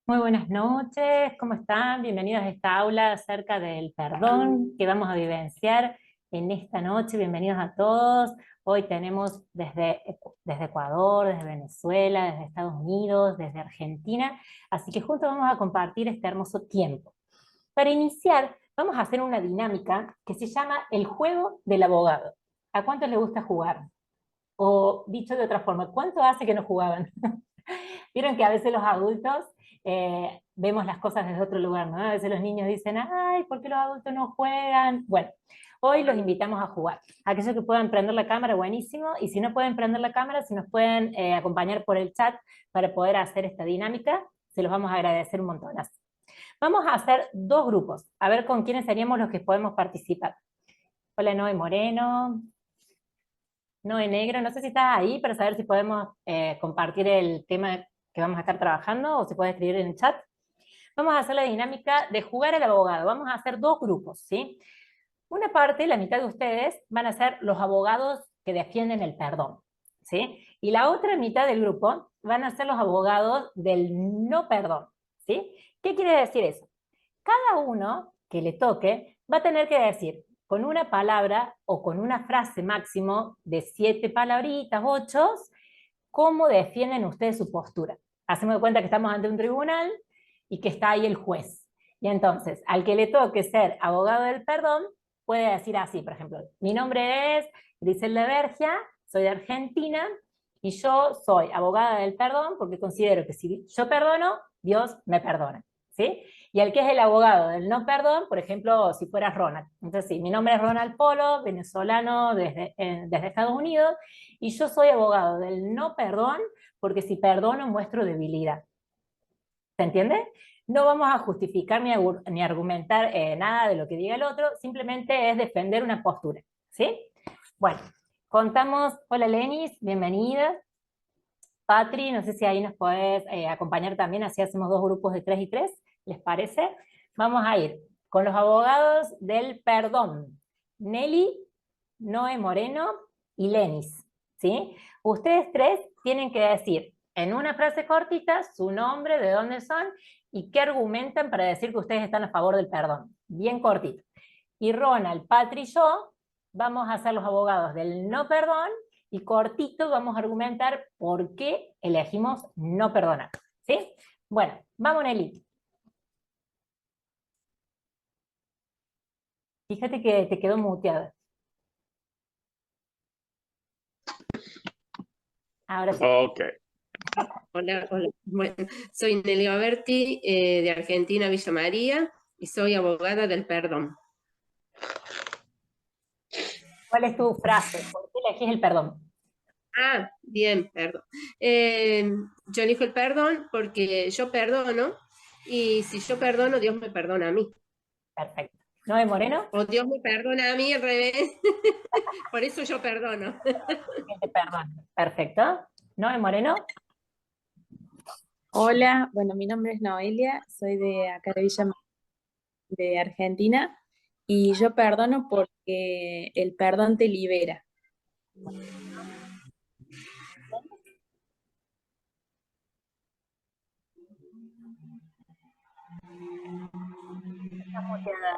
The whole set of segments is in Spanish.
Muy buenas noches, ¿cómo están? Bienvenidos a esta aula acerca del perdón que vamos a vivenciar en esta noche. Bienvenidos a todos. Hoy tenemos desde Ecuador, desde Venezuela, desde Estados Unidos, desde Argentina, así que juntos vamos a compartir este hermoso tiempo. Para iniciar, vamos a hacer una dinámica que se llama el juego del abogado. ¿A cuántos les gusta jugar? O dicho de otra forma, ¿cuánto hace que no jugaban? Vieron que a veces los adultos vemos las cosas desde otro lugar, ¿no? A veces los niños dicen, ay, ¿por qué los adultos no juegan? Bueno, hoy los invitamos a jugar. Aquellos que puedan prender la cámara, buenísimo, y si no pueden prender la cámara, si nos pueden acompañar por el chat para poder hacer esta dinámica, se los vamos a agradecer un montón. Vamos a hacer dos grupos, a ver con quiénes seríamos los que podemos participar. Hola, Noé Moreno. Noé Negro, no sé si estás ahí para saber si podemos compartir el tema que vamos a estar trabajando o se puede escribir en el chat. Vamos a hacer la dinámica de jugar al abogado. Vamos a hacer dos grupos, ¿sí? Una parte, la mitad de ustedes, van a ser los abogados que defienden el perdón, ¿sí? Y la otra mitad del grupo van a ser los abogados del no perdón, ¿sí? ¿Qué quiere decir eso? Cada uno que le toque va a tener que decir con una palabra o con una frase máximo de 7 palabritas, 8, cómo defienden ustedes su postura. Hacemos de cuenta que estamos ante un tribunal y que está ahí el juez. Y entonces, al que le toque ser abogado del perdón, puede decir así, por ejemplo, mi nombre es Griselda Bergia, soy de Argentina, y yo soy abogada del perdón porque considero que si yo perdono, Dios me perdona, ¿sí? Y el que es el abogado del no perdón, por ejemplo, si fuera Ronald. Entonces, sí, mi nombre es Ronald Polo, venezolano desde Estados Unidos, y yo soy abogado del no perdón porque si perdono muestro debilidad. ¿Se entiende? No vamos a justificar ni argumentar nada de lo que diga el otro, simplemente es defender una postura. ¿Sí? Bueno, contamos, hola Lenis, bienvenida. Patri, no sé si ahí nos podés acompañar también, así hacemos dos grupos de 3 y 3, ¿les parece? Vamos a ir con los abogados del perdón. Nelly, Noé Moreno y Lenis, ¿sí? Ustedes tres tienen que decir en una frase cortita su nombre, de dónde son y qué argumentan para decir que ustedes están a favor del perdón. Bien cortito. Y Ronald, Patri y yo vamos a ser los abogados del no perdón y cortito vamos a argumentar por qué elegimos no perdonar. ¿Sí? Bueno, vamos Nelly. Fíjate que te quedó muteada. Ahora sí. Ok. Hola, hola. Bueno, soy Nelia Berti, de Argentina, Villa María, y soy abogada del perdón. ¿Cuál es tu frase? ¿Por qué elegís el perdón? Ah, bien, perdón. Yo elijo el perdón porque yo perdono, y si yo perdono, Dios me perdona a mí. Perfecto. ¿Noé Moreno? O Dios me perdona a mí al revés. Por eso yo perdono. Que te perdono. Perfecto. ¿Noé Moreno? Hola, bueno, mi nombre es Noelia, soy de acá de Villa de Argentina y yo perdono porque el perdón te libera. Estás muteada.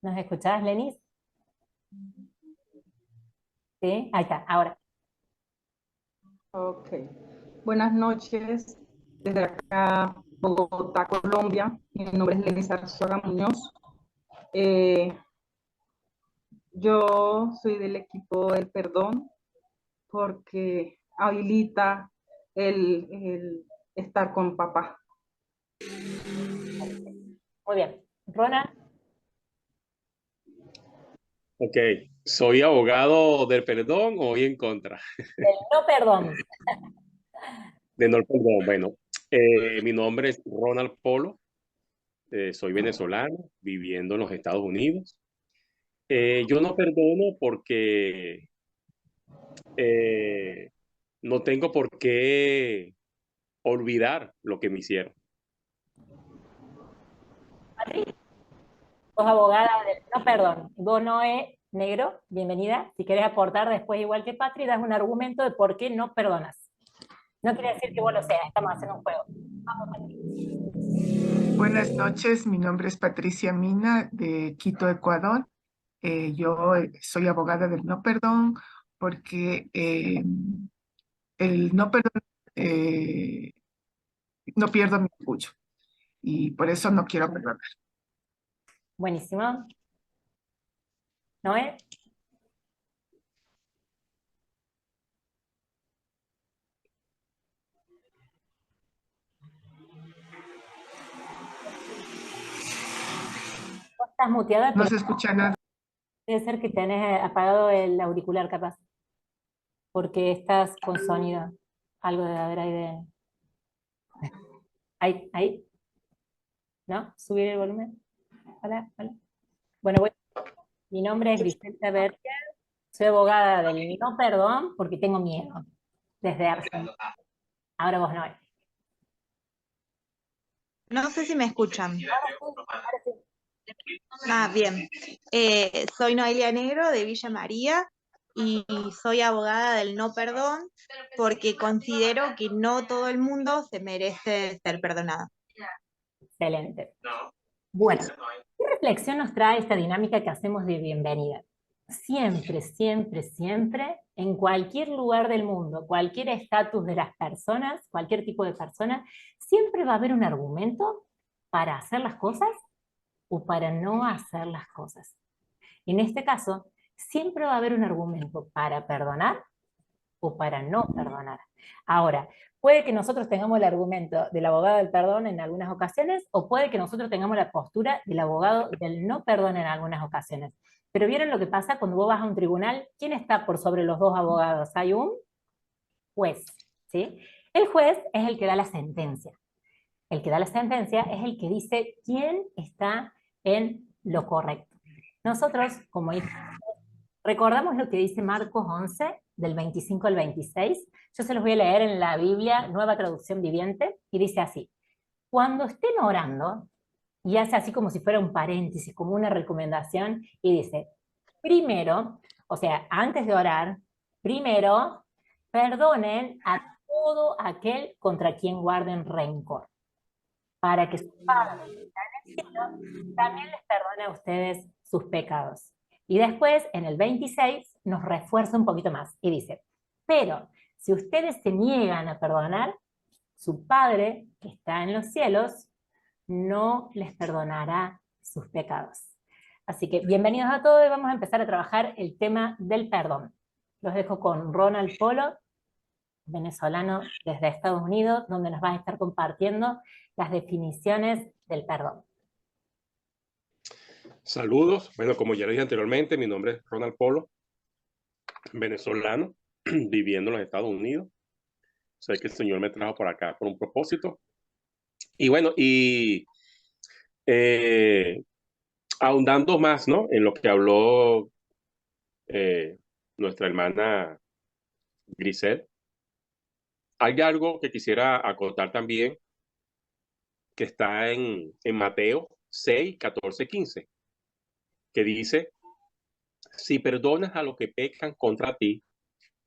¿Nos escuchás, Lenis? Sí, ahí está, ahora. Ok. Buenas noches, desde acá, Bogotá, Colombia. Mi nombre es Lenis Arzuaga Muñoz. Yo soy del equipo del perdón porque habilita el estar con papá. Muy bien. Ronald, Ok. ¿Soy abogado del perdón o voy en contra? del no perdón. De no perdón. Bueno, mi nombre es Ronald Polo. Soy venezolano, viviendo en los Estados Unidos. Yo no perdono porque eh, no tengo por qué olvidar lo que me hicieron. Patri, sos abogada del no perdón. Vos, Noé Negro, bienvenida. Si querés aportar después, igual que Patri, das un argumento de por qué no perdonas. No quiere decir que vos lo seas, estamos haciendo un juego. Vamos, Patricia. Buenas noches, mi nombre es Patricia Mina de Quito, Ecuador. Yo soy abogada del no perdón porque el no perdón eh, no pierdo mi orgullo y por eso no quiero perdonar. Buenísimo. Noé, vos estás muteada, No pero se escucha nada. debe ser que tenés apagado el auricular capaz, porque estás con sonido. Algo debe haber ahí de... Ahí, ¿no? Subir el volumen. Hola, hola. Bueno, mi nombre es Griselda Berger, soy abogada del no perdón porque tengo miedo, desde Argentina. Ahora vos no. No sé si me escuchan. Ahora sí. Ah, bien. Soy Noelia Negro de Villa María y soy abogada del no perdón porque considero que no todo el mundo se merece ser perdonado. Excelente. Bueno, ¿qué reflexión nos trae esta dinámica que hacemos de bienvenida? Siempre, siempre, siempre, en cualquier lugar del mundo, cualquier estatus de las personas, cualquier tipo de persona, siempre va a haber un argumento para hacer las cosas o para no hacer las cosas. En este caso, siempre va a haber un argumento para perdonar o para no perdonar. Ahora, puede que nosotros tengamos el argumento del abogado del perdón en algunas ocasiones, o puede que nosotros tengamos la postura del abogado del no perdón en algunas ocasiones. Pero ¿vieron lo que pasa cuando vos vas a un tribunal? ¿Quién está por sobre los dos abogados? Hay un juez, ¿sí? El juez es el que da la sentencia. El que da la sentencia es el que dice quién está en lo correcto. Nosotros, como hijos, recordamos lo que dice Marcos 11, del 25 al 26. Yo se los voy a leer en la Biblia, Nueva Traducción Viviente, y dice así: cuando estén orando, y hace así como si fuera un paréntesis, como una recomendación, y dice, primero, o sea, antes de orar, primero, perdonen a todo aquel contra quien guarden rencor, para que su Padre que está en el cielo también les perdone a ustedes sus pecados. Y después, en el 26, nos refuerza un poquito más y dice, pero si ustedes se niegan a perdonar, su Padre que está en los cielos no les perdonará sus pecados. Así que bienvenidos a todos y vamos a empezar a trabajar el tema del perdón. Los dejo con Ronald Polo, venezolano desde Estados Unidos, donde nos va a estar compartiendo las definiciones del perdón. Saludos. Bueno, como ya lo dije anteriormente, mi nombre es Ronald Polo, venezolano, viviendo en los Estados Unidos. Sé que el Señor me trajo por acá por un propósito. Y bueno, eh, ahondando más, ¿no? En lo que habló nuestra hermana Grisel, hay algo que quisiera acotar también, que está en Mateo 6, 14, 15, que dice, si perdonas a los que pecan contra ti,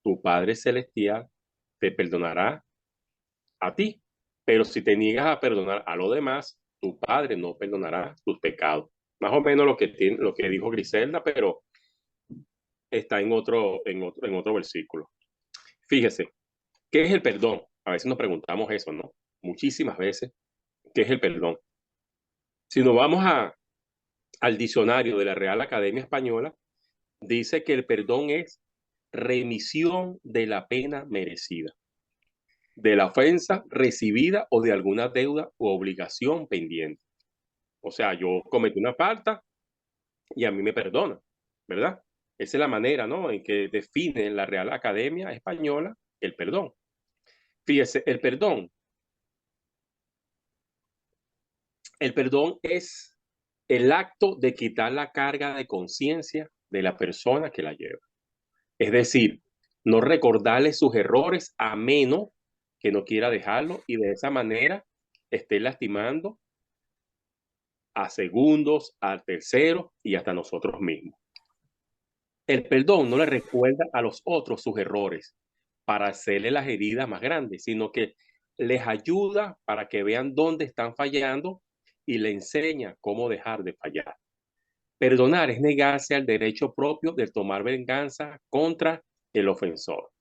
tu Padre Celestial te perdonará a ti. Pero si te niegas a perdonar a los demás, tu Padre no perdonará tus pecados. Más o menos lo que dijo Griselda, pero está en otro versículo. Fíjese, ¿qué es el perdón? A veces nos preguntamos eso, ¿no? Muchísimas veces, ¿qué es el perdón? Si nos vamos al diccionario de la Real Academia Española, dice que el perdón es remisión de la pena merecida, de la ofensa recibida o de alguna deuda u obligación pendiente. O sea, yo cometí una falta y a mí me perdonan, ¿verdad? Esa es la manera, ¿no?, en que define la Real Academia Española el perdón. Fíjese, el perdón es el acto de quitar la carga de conciencia de la persona que la lleva. Es decir, no recordarle sus errores a menos que no quiera dejarlo y de esa manera esté lastimando a segundos, al tercero y hasta nosotros mismos. El perdón no le recuerda a los otros sus errores para hacerle las heridas más grandes, sino que les ayuda para que vean dónde están fallando y le enseña cómo dejar de fallar. Perdonar es negarse al derecho propio de tomar venganza contra el ofensor.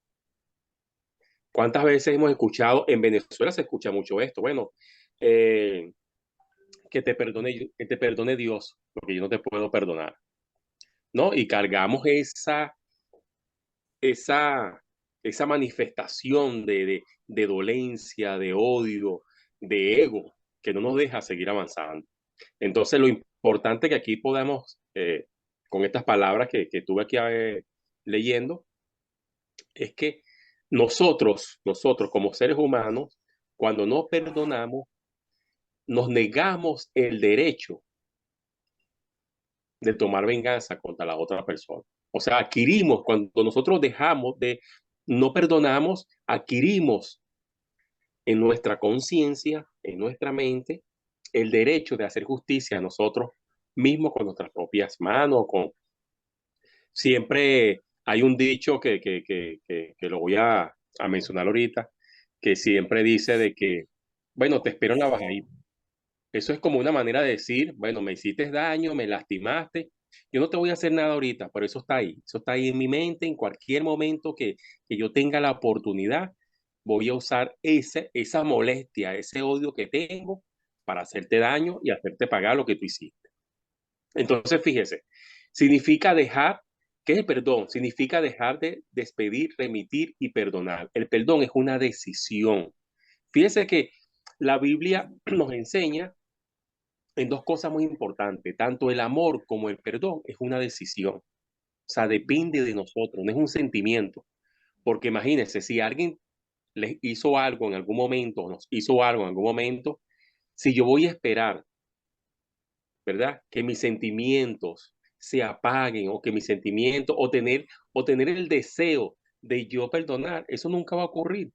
¿Cuántas veces hemos escuchado, en Venezuela se escucha mucho esto? Bueno, que te perdone Dios, porque yo no te puedo perdonar, ¿no? Y cargamos esa, esa manifestación de dolencia, de odio, de ego, que no nos deja seguir avanzando. Entonces, lo importante que aquí podamos, con estas palabras que estuve aquí leyendo, es que nosotros como seres humanos, cuando no perdonamos, nos negamos el derecho de tomar venganza contra la otra persona. O sea, adquirimos, cuando nosotros dejamos de, no perdonamos, adquirimos en nuestra conciencia, en nuestra mente, el derecho de hacer justicia a nosotros mismos con nuestras propias manos. Siempre hay un dicho que lo voy a mencionar ahorita, que siempre dice de que, bueno, te espero en la bajadita. Eso es como una manera de decir, bueno, me hiciste daño, me lastimaste, yo no te voy a hacer nada ahorita, pero eso está ahí en mi mente, en cualquier momento que yo tenga la oportunidad, voy a usar esa molestia, ese odio que tengo para hacerte daño y hacerte pagar lo que tú hiciste. Entonces, fíjese, significa dejar, ¿qué es el perdón? Significa dejar de despedir, remitir y perdonar. El perdón es una decisión. Fíjese que la Biblia nos enseña en dos cosas muy importantes. Tanto el amor como el perdón es una decisión. O sea, depende de nosotros, no es un sentimiento. Porque imagínense, si alguien les hizo algo en algún momento, nos hizo algo en algún momento, si yo voy a esperar, ¿verdad? Que mis sentimientos se apaguen o que mis sentimientos o tener el deseo de yo perdonar, eso nunca va a ocurrir.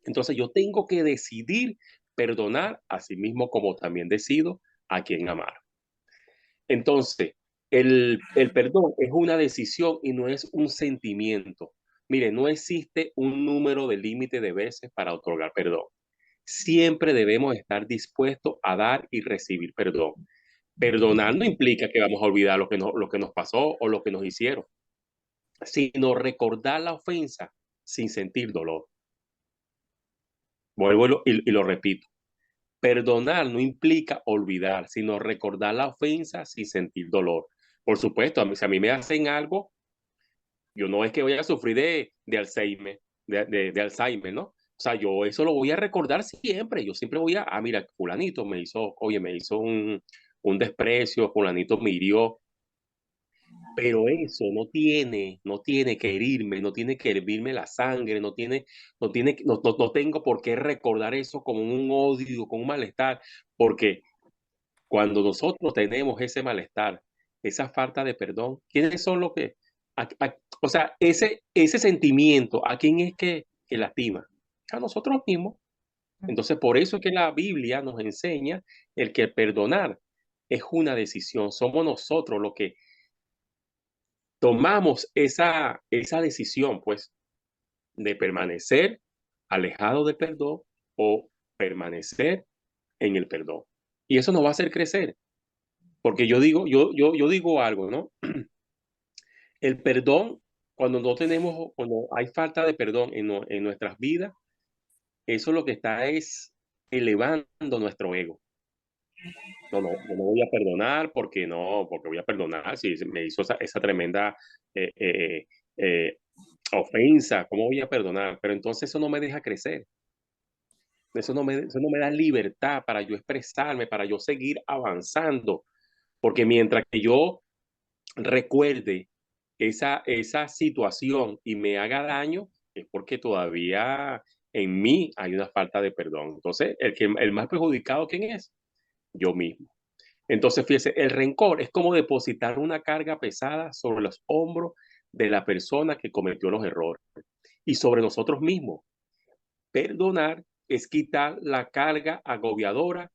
Entonces yo tengo que decidir perdonar a sí mismo como también decido a quien amar. Entonces, el perdón es una decisión y no es un sentimiento. Mire, no existe un número de límite de veces para otorgar perdón. Siempre debemos estar dispuestos a dar y recibir perdón. Perdonar no implica que vamos a olvidar lo que nos pasó o lo que nos hicieron, sino recordar la ofensa sin sentir dolor. Vuelvo y lo repito. Perdonar no implica olvidar, sino recordar la ofensa sin sentir dolor. Por supuesto, si a mí me hacen algo, yo no es que voy a sufrir de Alzheimer, de Alzheimer, ¿no? O sea, yo eso lo voy a recordar siempre. Yo siempre voy mira, fulanito me hizo, oye, me hizo un desprecio, fulanito me hirió. Pero eso no tiene que herirme, no tiene que hervirme la sangre, no tengo por qué recordar eso como un odio, con un malestar, porque cuando nosotros tenemos ese malestar, esa falta de perdón, ¿quiénes son los que, o sea, ese sentimiento, ¿a quién es que lastima? A nosotros mismos. Entonces, por eso es que la Biblia nos enseña el que perdonar es una decisión. Somos nosotros los que tomamos esa decisión, pues, de permanecer alejado del perdón o permanecer en el perdón. Y eso nos va a hacer crecer. Porque yo digo algo, ¿no? El perdón, cuando hay falta de perdón en nuestras vidas, eso lo que está es elevando nuestro ego. No, no, yo no voy a perdonar porque no, porque voy a perdonar si me hizo esa tremenda eh, eh, eh, ofensa, ¿cómo voy a perdonar? Pero entonces eso no me deja crecer. Eso no me da libertad para yo expresarme, para yo seguir avanzando. Porque mientras que yo recuerde esa situación y me haga daño, es porque todavía en mí hay una falta de perdón. Entonces, el más perjudicado, ¿quién es? Yo mismo. Entonces, fíjese, el rencor es como depositar una carga pesada sobre los hombros de la persona que cometió los errores y sobre nosotros mismos. Perdonar es quitar la carga agobiadora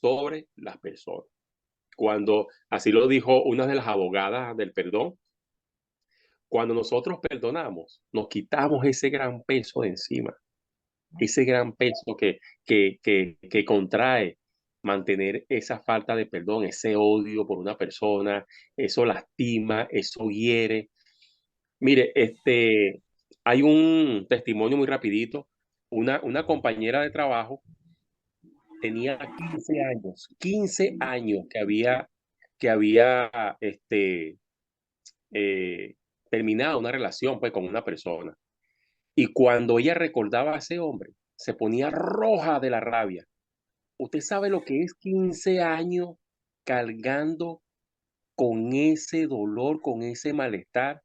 sobre las personas. Cuando así lo dijo una de las abogadas del perdón, Cuando nosotros perdonamos, nos quitamos ese gran peso de encima, ese gran peso que contrae mantener esa falta de perdón, ese odio por una persona, eso lastima, eso hiere. Mire, hay un testimonio muy rapidito. Una compañera de trabajo tenía 15 años que había eh, terminado una relación pues, con una persona. Y cuando ella recordaba a ese hombre, se ponía roja de la rabia. ¿Usted sabe lo que es 15 años cargando con ese dolor, con ese malestar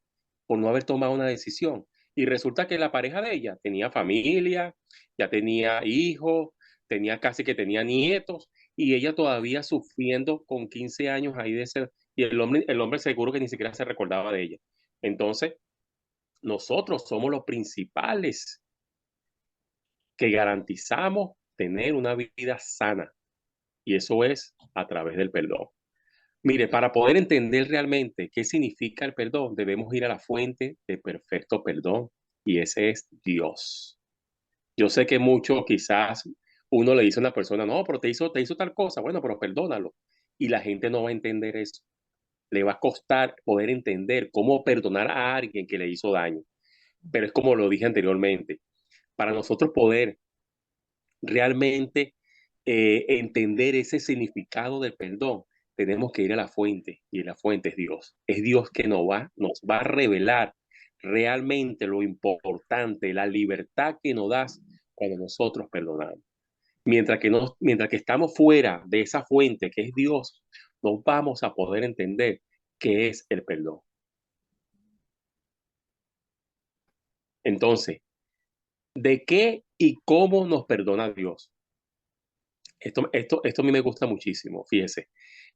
por no haber tomado una decisión? Y resulta que la pareja de ella tenía familia, ya tenía hijos, tenía nietos, y ella todavía sufriendo con 15 años ahí de ese, y el hombre seguro que ni siquiera se recordaba de ella. Entonces, nosotros somos los principales que garantizamos tener una vida sana, y eso es a través del perdón. Mire, para poder entender realmente qué significa el perdón, debemos ir a la fuente de perfecto perdón, y ese es Dios. Yo sé que mucho quizás uno le dice a una persona, no, pero te hizo tal cosa, bueno, pero perdónalo. Y la gente no va a entender eso. Le va a costar poder entender cómo perdonar a alguien que le hizo daño. Pero es como lo dije anteriormente, para nosotros poder realmente entender ese significado del perdón, tenemos que ir a la fuente, y la fuente es Dios. Es Dios que nos va a revelar realmente lo importante, la libertad que nos das cuando nosotros perdonamos. Mientras que estamos fuera de esa fuente que es Dios, no vamos a poder entender qué es el perdón. Entonces, ¿de qué y cómo nos perdona Dios? Esto a mí me gusta muchísimo, fíjese.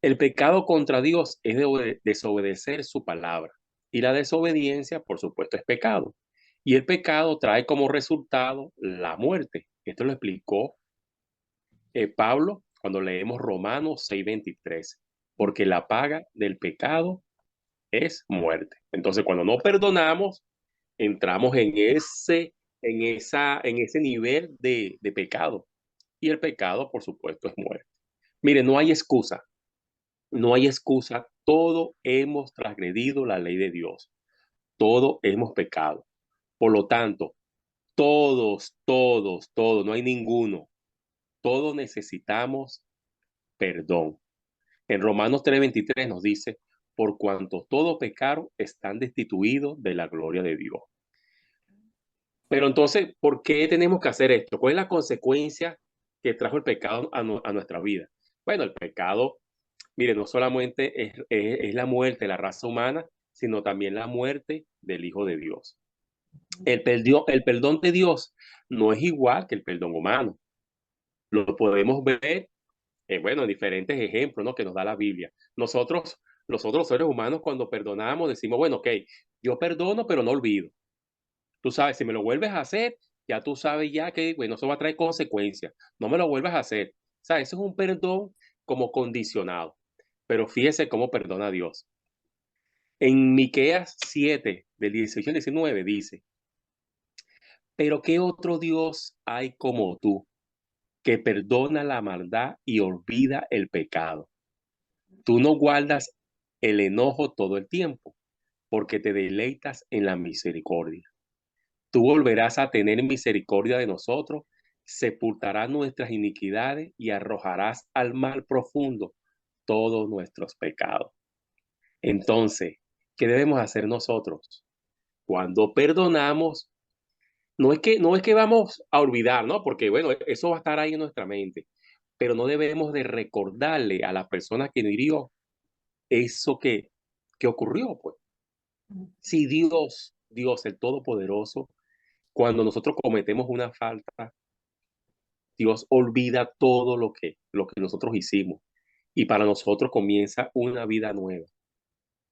El pecado contra Dios es desobedecer su palabra. Y la desobediencia, por supuesto, es pecado. Y el pecado trae como resultado la muerte. Esto lo explicó Pablo cuando leemos Romanos 6:23. Porque la paga del pecado es muerte. Entonces, cuando no perdonamos, entramos en ese nivel de pecado. Y el pecado, por supuesto, es muerte. Mire, no hay excusa, no hay excusa. Todo hemos transgredido la ley de Dios, todo hemos pecado. Por lo tanto, todos, no hay ninguno, todos necesitamos perdón. En Romanos 3:23 nos dice, por cuanto todo pecaron, están destituidos de la gloria de Dios. Pero entonces, ¿por qué tenemos que hacer esto? ¿Cuál es la consecuencia que trajo el pecado a nuestra vida? Bueno, el pecado, mire, no solamente es la muerte de la raza humana, sino también la muerte del Hijo de Dios. El perdón de Dios no es igual que el perdón humano. Lo podemos ver, bueno, en diferentes ejemplos, ¿no?, que nos da la Biblia. Nosotros, los otros seres humanos, cuando perdonamos, decimos, bueno, ok, yo perdono, pero no olvido. Tú sabes, si me lo vuelves a hacer, ya tú sabes ya que, bueno, eso va a traer consecuencias. No me lo vuelvas a hacer. O sea, eso es un perdón como condicionado. Pero fíjese cómo perdona a Dios. En Miqueas 7, del 18 al 19, dice, pero ¿qué otro Dios hay como tú, que perdona la maldad y olvida el pecado? Tú no guardas el enojo todo el tiempo, porque te deleitas en la misericordia. Tú volverás a tener misericordia de nosotros, sepultarás nuestras iniquidades y arrojarás al mar profundo todos nuestros pecados. Entonces, ¿qué debemos hacer nosotros? Cuando perdonamos, no es que vamos a olvidar, ¿no? Porque, bueno, eso va a estar ahí en nuestra mente, pero no debemos de recordarle a la persona que nos hirió eso que ocurrió, pues. Si Dios, el Todopoderoso, cuando nosotros cometemos una falta, Dios olvida todo lo que nosotros hicimos, y para nosotros comienza una vida nueva.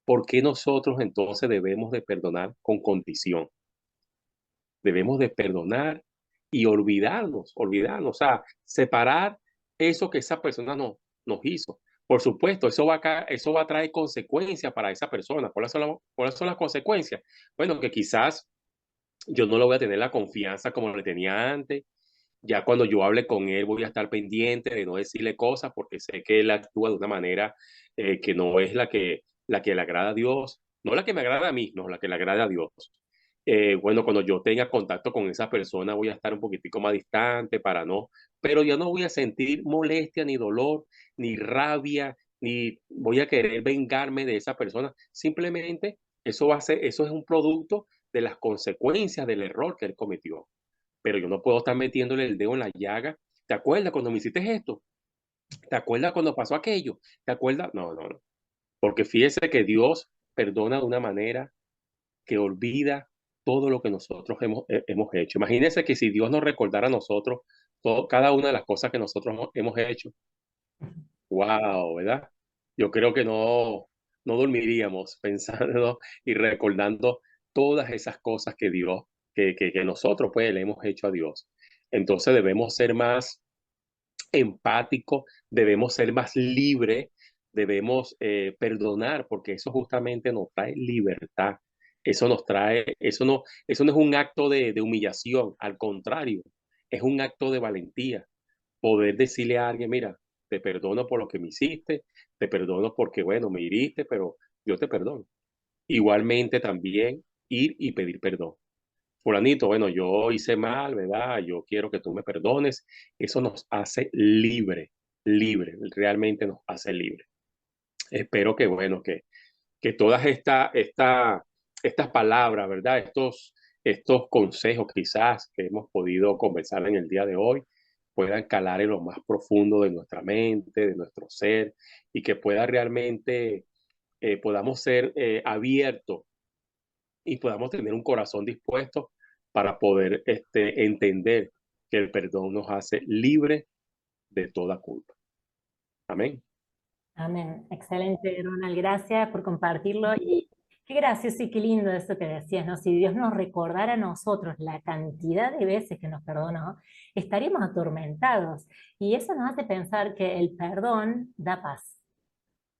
¿Por qué nosotros entonces debemos de perdonar con condición? Debemos de perdonar y olvidarnos, o sea, separar eso que esa persona nos hizo. Por supuesto, eso va a traer consecuencias para esa persona. ¿Cuáles son las consecuencias? Bueno, que quizás yo no le voy a tener la confianza como le tenía antes. Ya cuando yo hable con él voy a estar pendiente de no decirle cosas porque sé que él actúa de una manera que no es la que le agrada a Dios, no la que me agrada a mí, no, la que le agrada a Dios. Bueno, cuando yo tenga contacto con esa persona voy a estar un poquitico más distante para no, pero yo no voy a sentir molestia, ni dolor, ni rabia, ni voy a querer vengarme de esa persona. Simplemente eso es un producto de las consecuencias del error que él cometió. Pero yo no puedo estar metiéndole el dedo en la llaga. ¿Te acuerdas cuando me hiciste esto? ¿Te acuerdas cuando pasó aquello? ¿Te acuerdas? No, no, no. Porque fíjese que Dios perdona de una manera que olvida todo lo que nosotros hemos hecho. Imagínense que si Dios nos recordara a nosotros cada una de las cosas que nosotros hemos hecho, wow, ¿verdad? Yo creo que no dormiríamos pensando y recordando todas esas cosas que Dios, que nosotros pues le hemos hecho a Dios. Entonces debemos ser más empáticos, debemos ser más libres, debemos perdonar, porque eso justamente nos trae libertad. Eso no es un acto de humillación, al contrario, es un acto de valentía. Poder decirle a alguien, mira, te perdono por lo que me hiciste, te perdono porque, bueno, me hiriste, pero yo te perdono. Igualmente también ir y pedir perdón. Fulanito, bueno, yo hice mal, ¿verdad? Yo quiero que tú me perdones. Eso nos hace libre, realmente nos hace libre. Espero que, bueno, que todas estas palabras, ¿verdad? Estos consejos quizás que hemos podido conversar en el día de hoy puedan calar en lo más profundo de nuestra mente, de nuestro ser, y que pueda realmente, podamos ser abiertos y podamos tener un corazón dispuesto para poder entender que el perdón nos hace libre de toda culpa. Amén. Amén. Excelente, Ronald. Gracias por compartirlo. Y qué gracioso y qué lindo eso que decías, ¿no? Si Dios nos recordara a nosotros la cantidad de veces que nos perdonó, estaríamos atormentados. Y eso nos hace pensar que el perdón da paz.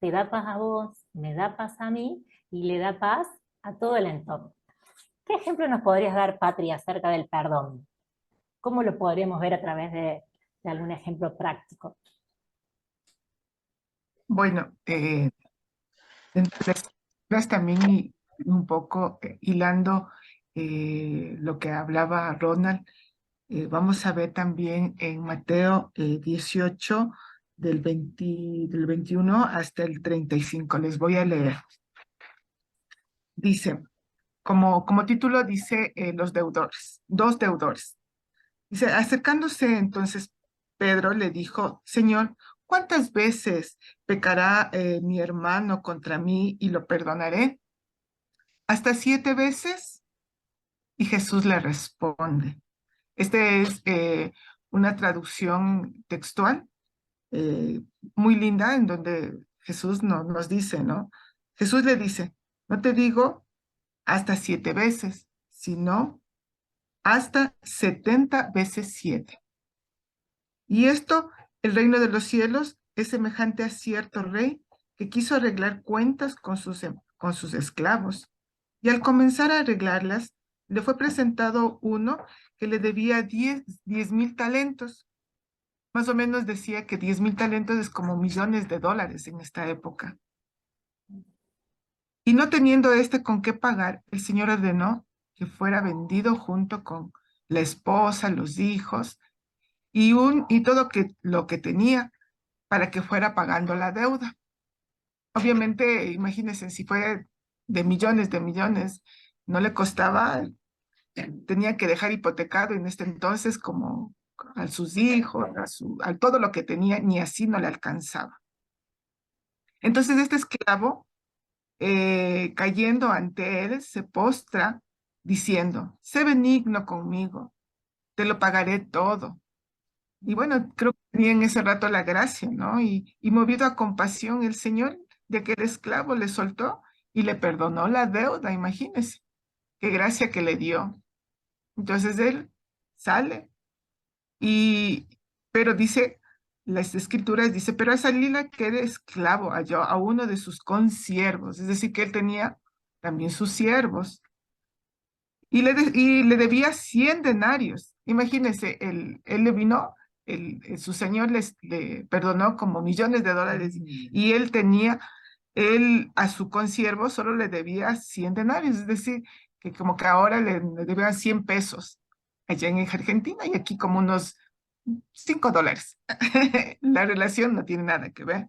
Te da paz a vos, me da paz a mí y le da paz a todo el entorno. ¿Qué ejemplo nos podrías dar, Patri, acerca del perdón? ¿Cómo lo podríamos ver a través de algún ejemplo práctico? Bueno, dentro de las escrituras también un poco hilando lo que hablaba Ronald, vamos a ver también en Mateo 18, del 21 hasta el 35. Les voy a leer. Dice, como título dice los deudores, dos deudores. Dice, acercándose entonces Pedro le dijo, Señor, ¿cuántas veces pecará mi hermano contra mí y lo perdonaré? ¿Hasta 7 veces? Y Jesús le responde. Este es una traducción textual eh, muy linda en donde Jesús nos dice, ¿no? Jesús le dice, no te digo hasta 7 veces, sino hasta 70 veces 7. Y esto, el reino de los cielos, es semejante a cierto rey que quiso arreglar cuentas con sus esclavos. Y al comenzar a arreglarlas, le fue presentado uno que le debía 10,000 talentos. Más o menos decía que 10,000 talentos es como millones de dólares en esta época. Y no teniendo con qué pagar, el Señor ordenó que fuera vendido junto con la esposa, los hijos y todo lo que tenía para que fuera pagando la deuda. Obviamente, imagínense, si fue de millones, no le costaba, tenía que dejar hipotecado en este entonces como a sus hijos, a todo lo que tenía, ni así no le alcanzaba. Entonces este esclavo, cayendo ante él, se postra diciendo, sé benigno conmigo, te lo pagaré todo. Y bueno, creo que tenía en ese rato la gracia, ¿no? Y movido a compasión, el Señor de aquel esclavo le soltó y le perdonó la deuda, imagínense, qué gracia que le dio. Entonces él sale y, pero dice, las escrituras dice, pero al salir que era esclavo halló a uno de sus consiervos, es decir, que él tenía también sus siervos, y le debía 100 denarios. Imagínense, él le vino, su señor le perdonó como millones de dólares, y él tenía, él a su consiervo solo le debía 100 denarios, es decir, que como que ahora le debían 100 pesos allá en Argentina y aquí como unos $5. La relación no tiene nada que ver.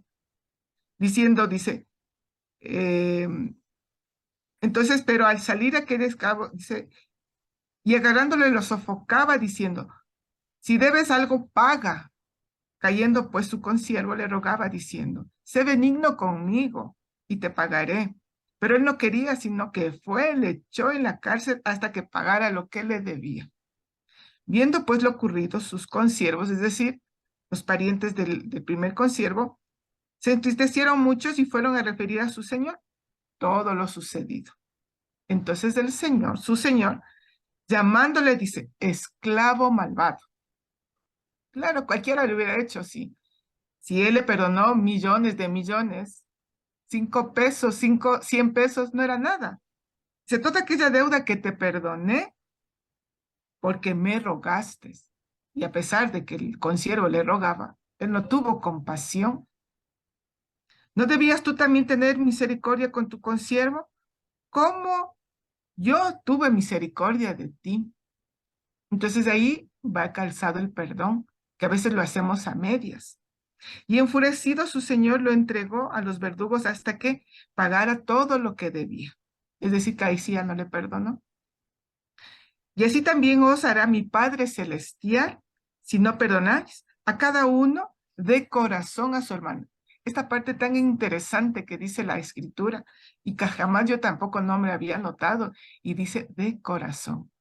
Dice, eh, entonces, pero al salir aquel esclavo, dice, y agarrándole lo sofocaba diciendo, si debes algo, paga. Cayendo pues su consiervo le rogaba diciendo, sé benigno conmigo y te pagaré. Pero él no quería, sino que fue, le echó en la cárcel hasta que pagara lo que le debía. Viendo pues lo ocurrido, sus consiervos, es decir, los parientes del primer consiervo, se entristecieron muchos y fueron a referir a su señor todo lo sucedido. Entonces el señor, su señor, llamándole, dice, esclavo malvado. Claro, cualquiera lo hubiera hecho, sí. Si él le perdonó millones de millones, 5 pesos, 100 pesos no era nada. Se toda aquella deuda que te perdoné porque me rogaste. Y a pesar de que el consiervo le rogaba, él no tuvo compasión. ¿No debías tú también tener misericordia con tu consiervo? ¿Cómo yo tuve misericordia de ti? Entonces ahí va calzado el perdón, que a veces lo hacemos a medias. Y enfurecido su señor lo entregó a los verdugos hasta que pagara todo lo que debía. Es decir, que ahí sí ya no le perdonó. Y así también os hará mi Padre Celestial si no perdonáis a cada uno de corazón a su hermano. Esta parte tan interesante que dice la Escritura y que jamás yo tampoco no me había notado, y dice de corazón.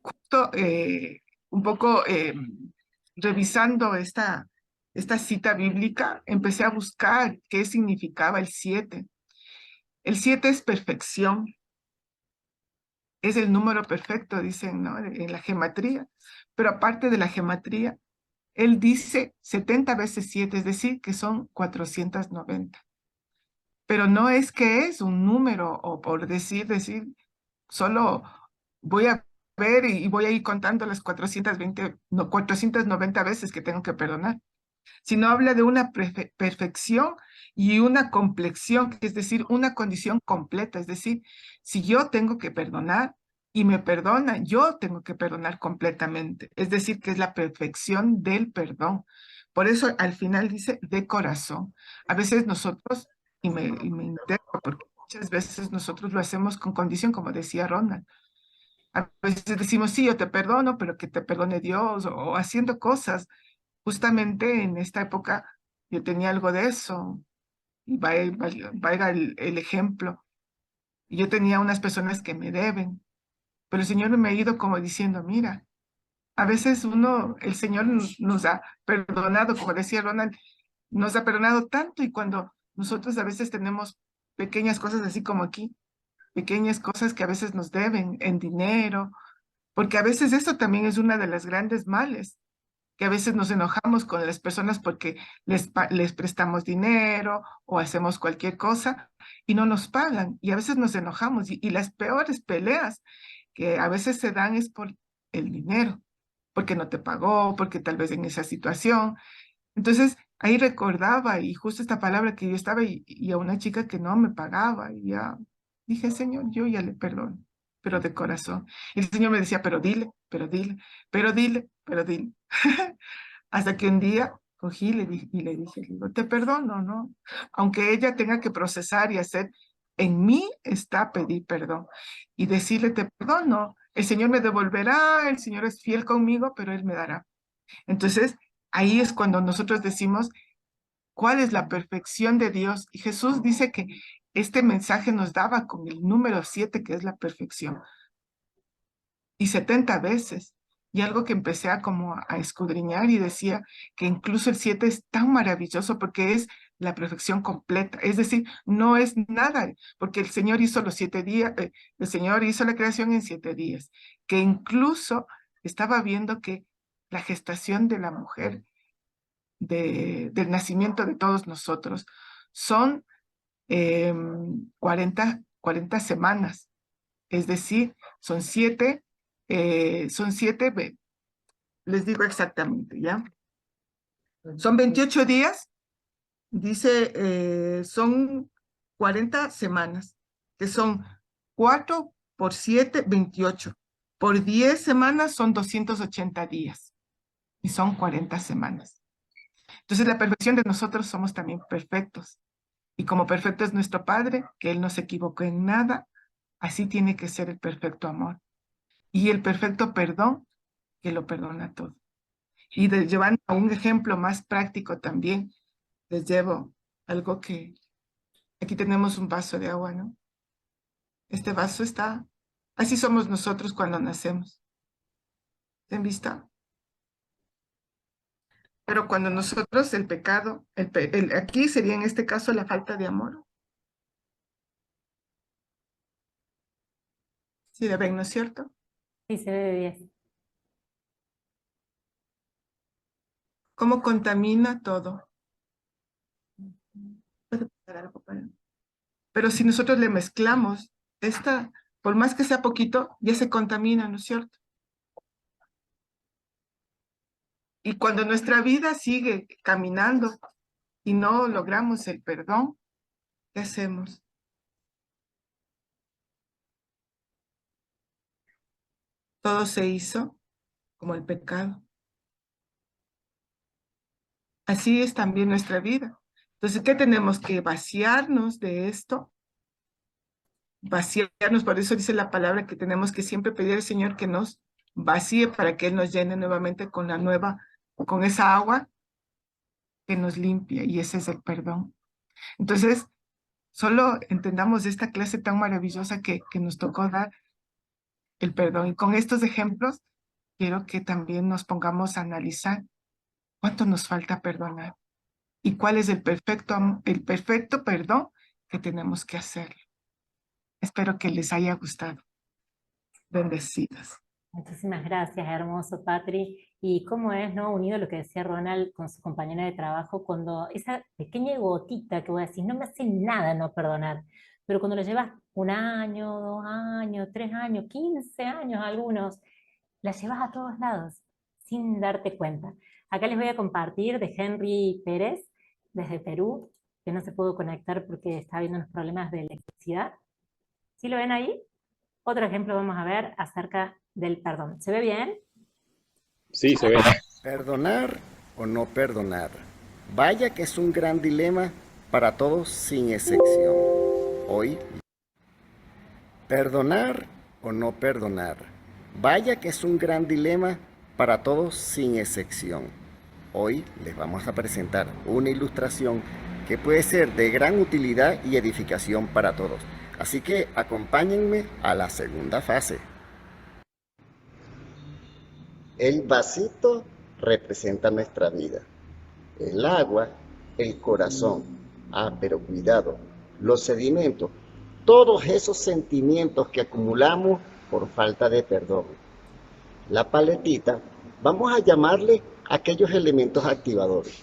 Justo un poco revisando esta cita bíblica, empecé a buscar qué significaba el 7. El 7 es perfección, es el número perfecto, dicen, ¿no? En la gematría. Pero aparte de la gematría, él dice 70 veces 7, es decir, que son 490. Pero no es que es un número, o por decir, solo voy a ver y voy a ir contando las 420, no, 490 veces que tengo que perdonar, sino habla de una perfección y una complexión, que es decir, una condición completa. Es decir, si yo tengo que perdonar y me perdona, yo tengo que perdonar completamente. Es decir, que es la perfección del perdón. Por eso al final dice de corazón. A veces nosotros, y me interesa, porque muchas veces nosotros lo hacemos con condición, como decía Ronald. A veces decimos, sí, yo te perdono, pero que te perdone Dios, o haciendo cosas. Justamente en esta época yo tenía algo de eso, y valga el ejemplo. Y yo tenía unas personas que me deben, pero el Señor me ha ido como diciendo, mira, a veces el Señor nos ha perdonado, como decía Ronald, nos ha perdonado tanto, y cuando nosotros a veces tenemos pequeñas cosas así como aquí, pequeñas cosas que a veces nos deben en dinero, porque a veces eso también es una de las grandes males, que a veces nos enojamos con las personas porque les prestamos dinero o hacemos cualquier cosa y no nos pagan, y a veces nos enojamos, y las peores peleas que a veces se dan es por el dinero, porque no te pagó, porque tal vez en esa situación. Entonces ahí recordaba, y justo esta palabra que yo estaba, y a una chica que no me pagaba, y ya dije, Señor, yo ya le perdono, pero de corazón. Y el Señor me decía, pero dile, pero dile, pero dile, pero dile. Hasta que un día cogí y le dije, digo, te perdono, ¿no? Aunque ella tenga que procesar y hacer, en mí está pedir perdón y decirle, te perdono. El Señor me devolverá, el Señor es fiel conmigo, pero Él me dará. Entonces, ahí es cuando nosotros decimos, ¿cuál es la perfección de Dios? Y Jesús dice que este mensaje nos daba con el número 7, que es la perfección, y 70 veces. Y algo que empecé a como a escudriñar, y decía que incluso el 7 es tan maravilloso porque es la perfección completa. Es decir, no es nada, porque el Señor hizo los 7 días, el Señor hizo la creación en 7 días, que incluso estaba viendo que la gestación de la mujer del nacimiento de todos nosotros. Son 40 semanas, es decir, son 7, les digo exactamente, ¿ya? Son 28 días, dice, son 40 semanas, que son 4 por 7, 28. Por 10 semanas son 280 días y son 40 semanas. Entonces la perfección de nosotros somos también perfectos. Y como perfecto es nuestro Padre, que Él no se equivocó en nada, así tiene que ser el perfecto amor. Y el perfecto perdón, que lo perdona todo. Y llevando a un ejemplo más práctico también, les llevo algo que, aquí tenemos un vaso de agua, ¿no? Este vaso está, así somos nosotros cuando nacemos. ¿En vista? Pero cuando nosotros el pecado, aquí sería en este caso la falta de amor. Sí, la ven, ¿no es cierto? Sí, se ve de 10. ¿Cómo contamina todo? Puede pasar algo para- Pero si nosotros le mezclamos, esta, por más que sea poquito, ya se contamina, ¿no es cierto? Y cuando nuestra vida sigue caminando y no logramos el perdón, ¿qué hacemos? Todo se hizo como el pecado. Así es también nuestra vida. Entonces, ¿qué tenemos que vaciarnos de esto? Vaciarnos, por eso dice la palabra que tenemos que siempre pedir al Señor que nos vacíe para que Él nos llene nuevamente con la nueva, con esa agua que nos limpia, y ese es el perdón. Entonces, solo entendamos esta clase tan maravillosa que nos tocó dar, el perdón. Y con estos ejemplos, quiero que también nos pongamos a analizar cuánto nos falta perdonar y cuál es el perfecto perdón que tenemos que hacer. Espero que les haya gustado. Bendecidas. Muchísimas gracias, hermoso Patri. Y cómo es, ¿no? Unido a lo que decía Ronald con su compañera de trabajo, cuando esa pequeña gotita que voy a decir, no me hace nada no perdonar, pero cuando lo llevas 1 año, 2 años, 3 años, 15 años algunos, la llevas a todos lados sin darte cuenta. Acá les voy a compartir de Henry Pérez, desde Perú, que no se pudo conectar porque está habiendo unos problemas de electricidad. ¿Sí lo ven ahí? Otro ejemplo vamos a ver acerca del perdón. ¿Se ve bien? Sí, se ve. ¿Perdonar o no perdonar? Vaya que es un gran dilema para todos sin excepción. Hoy, ¿perdonar o no perdonar? Vaya que es un gran dilema para todos sin excepción. Hoy les vamos a presentar una ilustración que puede ser de gran utilidad y edificación para todos. Así que acompáñenme a la segunda fase. El vasito representa nuestra vida. El agua, el corazón. Pero cuidado, los sedimentos, todos esos sentimientos que acumulamos por falta de perdón. La paletita, vamos a llamarle aquellos elementos activadores.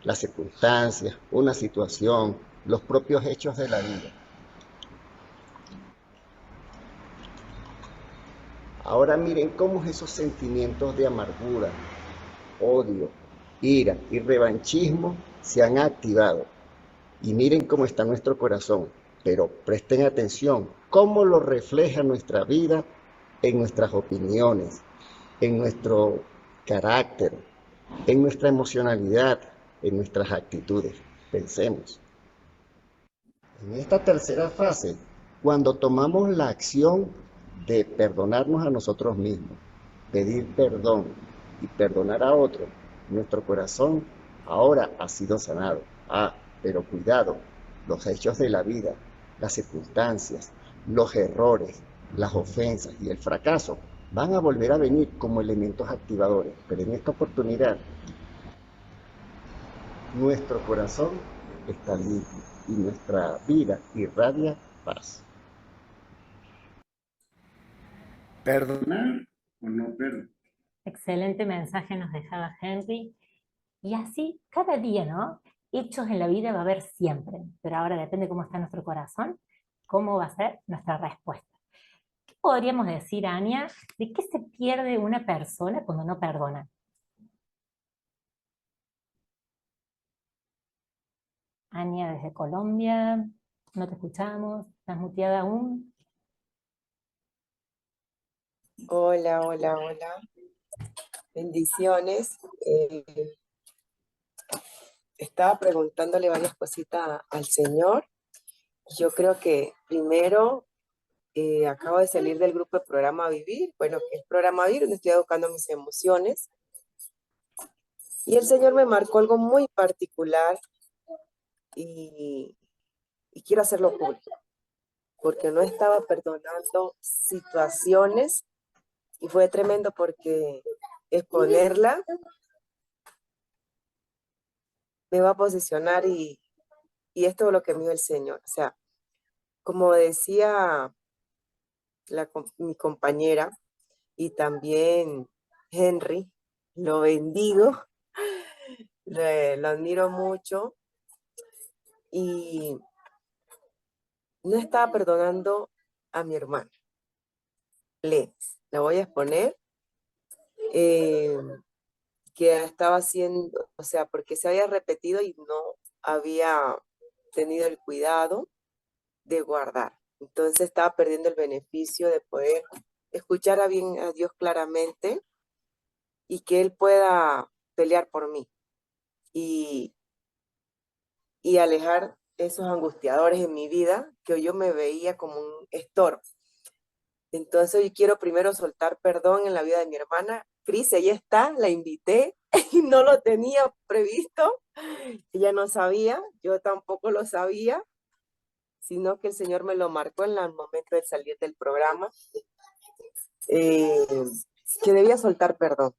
Las circunstancias, una situación, los propios hechos de la vida. Ahora miren cómo esos sentimientos de amargura, odio, ira y revanchismo se han activado. Y miren cómo está nuestro corazón, pero presten atención, cómo lo refleja nuestra vida en nuestras opiniones, en nuestro carácter, en nuestra emocionalidad, en nuestras actitudes. Pensemos. En esta tercera fase, cuando tomamos la acción de perdonarnos a nosotros mismos, pedir perdón y perdonar a otro, nuestro corazón ahora ha sido sanado. Pero cuidado, los hechos de la vida, las circunstancias, los errores, las ofensas y el fracaso van a volver a venir como elementos activadores. Pero en esta oportunidad, nuestro corazón está limpio y nuestra vida irradia paz. ¿Perdonar o no perdonar? Excelente mensaje nos dejaba Henry. Y así, cada día, ¿no? Hechos en la vida va a haber siempre, pero ahora depende cómo está nuestro corazón, cómo va a ser nuestra respuesta. ¿Qué podríamos decir, Ania, de qué se pierde una persona cuando no perdona? Ania, desde Colombia, no te escuchamos, estás muteada aún. Hola, hola, hola. Bendiciones. Estaba preguntándole varias cositas al Señor. Yo creo que primero acabo de salir del grupo de Programa Vivir. Bueno, que es Programa Vivir, donde estoy educando mis emociones. Y el Señor me marcó algo muy particular y, y quiero hacerlo público, porque no estaba perdonando situaciones y fue tremendo porque exponerla me va a posicionar y esto es lo que me dio el Señor. O sea, como decía mi compañera y también Henry, lo bendigo, lo admiro mucho y no estaba perdonando a mi hermana. La voy a exponer, eh, que estaba haciendo, o sea, porque se había repetido y no había tenido el cuidado de guardar. Entonces estaba perdiendo el beneficio de poder escuchar a Dios claramente y que Él pueda pelear por mí y, y alejar esos angustiadores en mi vida que yo me veía como un estorbo. Entonces yo quiero primero soltar perdón en la vida de mi hermana. Cris, ella está, la invité y no lo tenía previsto. Ella no sabía, yo tampoco lo sabía, sino que el Señor me lo marcó en el momento de salir del programa, que debía soltar perdón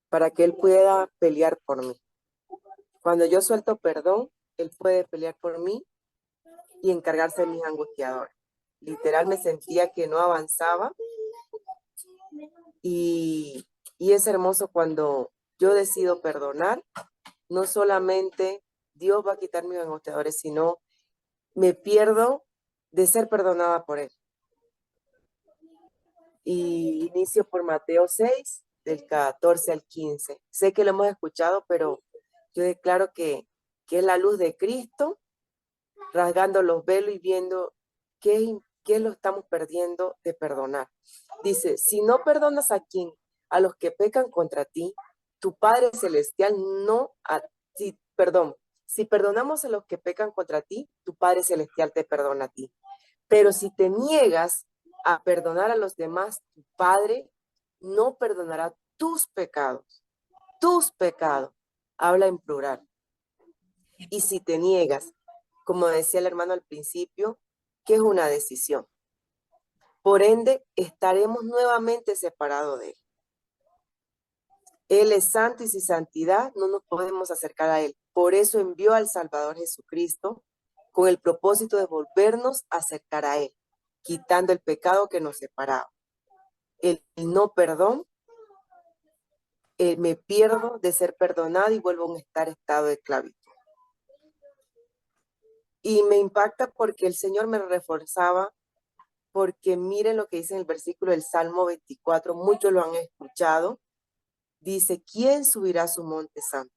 para que Él pueda pelear por mí. Cuando yo suelto perdón, Él puede pelear por mí y encargarse de mis angustiadores. Literal me sentía que no avanzaba y es hermoso cuando yo decido perdonar. No solamente Dios va a quitar mis angustiadores, sino me pierdo de ser perdonada por Él. Y inicio por Mateo 6, del 14 al 15. Sé que lo hemos escuchado, pero yo declaro que es la luz de Cristo, rasgando los velos y viendo qué lo estamos perdiendo de perdonar. Dice, si no perdonas a los que pecan contra ti, tu Padre Celestial no, si perdonamos a los que pecan contra ti, tu Padre Celestial te perdona a ti. Pero si te niegas a perdonar a los demás, tu Padre no perdonará tus pecados. Tus pecados. Habla en plural. Y si te niegas, como decía el hermano al principio, que es una decisión. Por ende, estaremos nuevamente separados de Él. Él es santo y sin santidad no nos podemos acercar a Él. Por eso envió al Salvador Jesucristo con el propósito de volvernos a acercar a Él, quitando el pecado que nos separaba. El no perdón, me pierdo de ser perdonado y vuelvo a un estado de esclavitud. Y me impacta porque el Señor me reforzaba, porque miren lo que dice en el versículo del Salmo 24, muchos lo han escuchado. Dice, ¿quién subirá a su monte santo?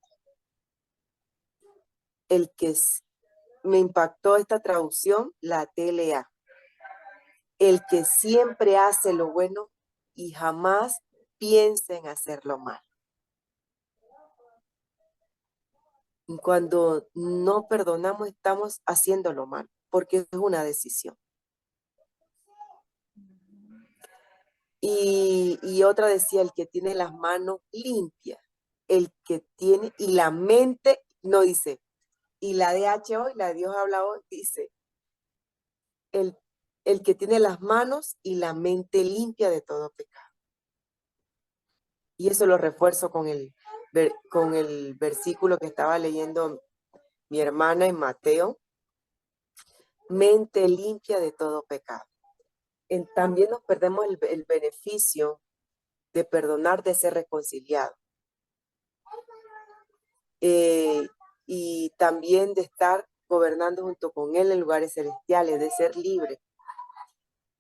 Me impactó esta traducción, la TLA. El que siempre hace lo bueno y jamás piensa en hacerlo mal. Cuando no perdonamos, estamos haciéndolo mal, porque es una decisión. Y otra decía, el que tiene las manos limpias, el que tiene, y la mente, no dice, y la de hoy, la de Dios habla hoy, dice, el que tiene las manos y la mente limpia de todo pecado. Y eso lo refuerzo con el versículo que estaba leyendo mi hermana en Mateo, mente limpia de todo pecado. También nos perdemos el beneficio de perdonar, de ser reconciliado. y también de estar gobernando junto con Él en lugares celestiales, de ser libre,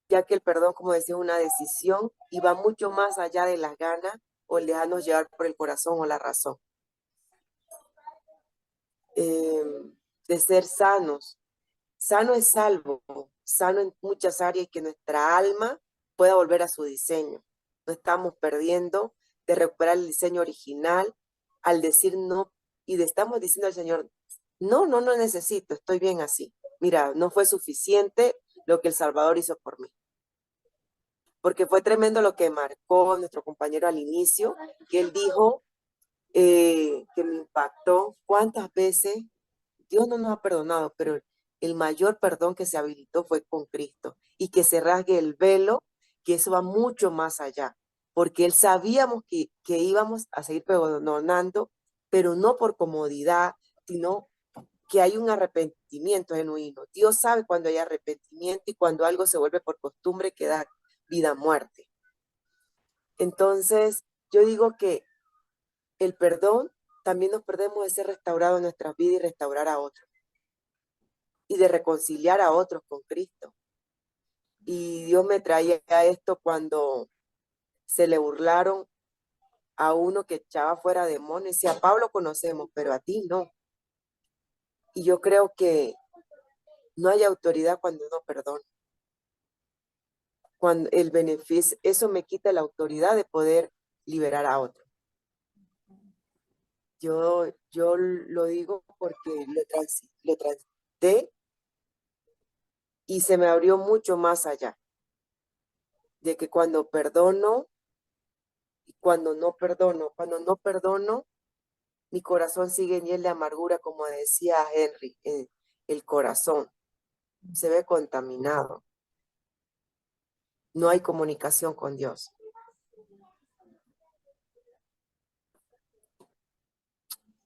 ya que el perdón, como decía, es una decisión y va mucho más allá de las ganas o el dejarnos llevar por el corazón o la razón. De ser sanos. Sano es salvo, sano en muchas áreas, que nuestra alma pueda volver a su diseño. No estamos perdiendo de recuperar el diseño original al decir no, y le estamos diciendo al Señor, no necesito, estoy bien así. Mira, no fue suficiente lo que el Salvador hizo por mí. Porque fue tremendo lo que marcó nuestro compañero al inicio, que él dijo, que me impactó, cuántas veces Dios no nos ha perdonado, pero el mayor perdón que se habilitó fue con Cristo, y que se rasgue el velo, que eso va mucho más allá, porque Él sabíamos que íbamos a seguir perdonando, pero no por comodidad, sino que hay un arrepentimiento genuino. Dios sabe cuando hay arrepentimiento y cuando algo se vuelve por costumbre que da vida a muerte. Entonces, yo digo que el perdón también nos perdemos de ser restaurados en nuestras vidas y restaurar a otros, y de reconciliar a otros con Cristo. Y Dios me traía esto cuando se le burlaron a uno que echaba fuera demonios. Y a Pablo conocemos, pero a ti no. Y yo creo que no hay autoridad cuando uno perdona. Cuando el beneficio, eso me quita la autoridad de poder liberar a otro. Yo lo digo porque lo transité y se me abrió mucho más allá. De que cuando perdono y cuando no perdono, mi corazón sigue lleno de amargura, como decía Henry, el corazón se ve contaminado. No hay comunicación con Dios.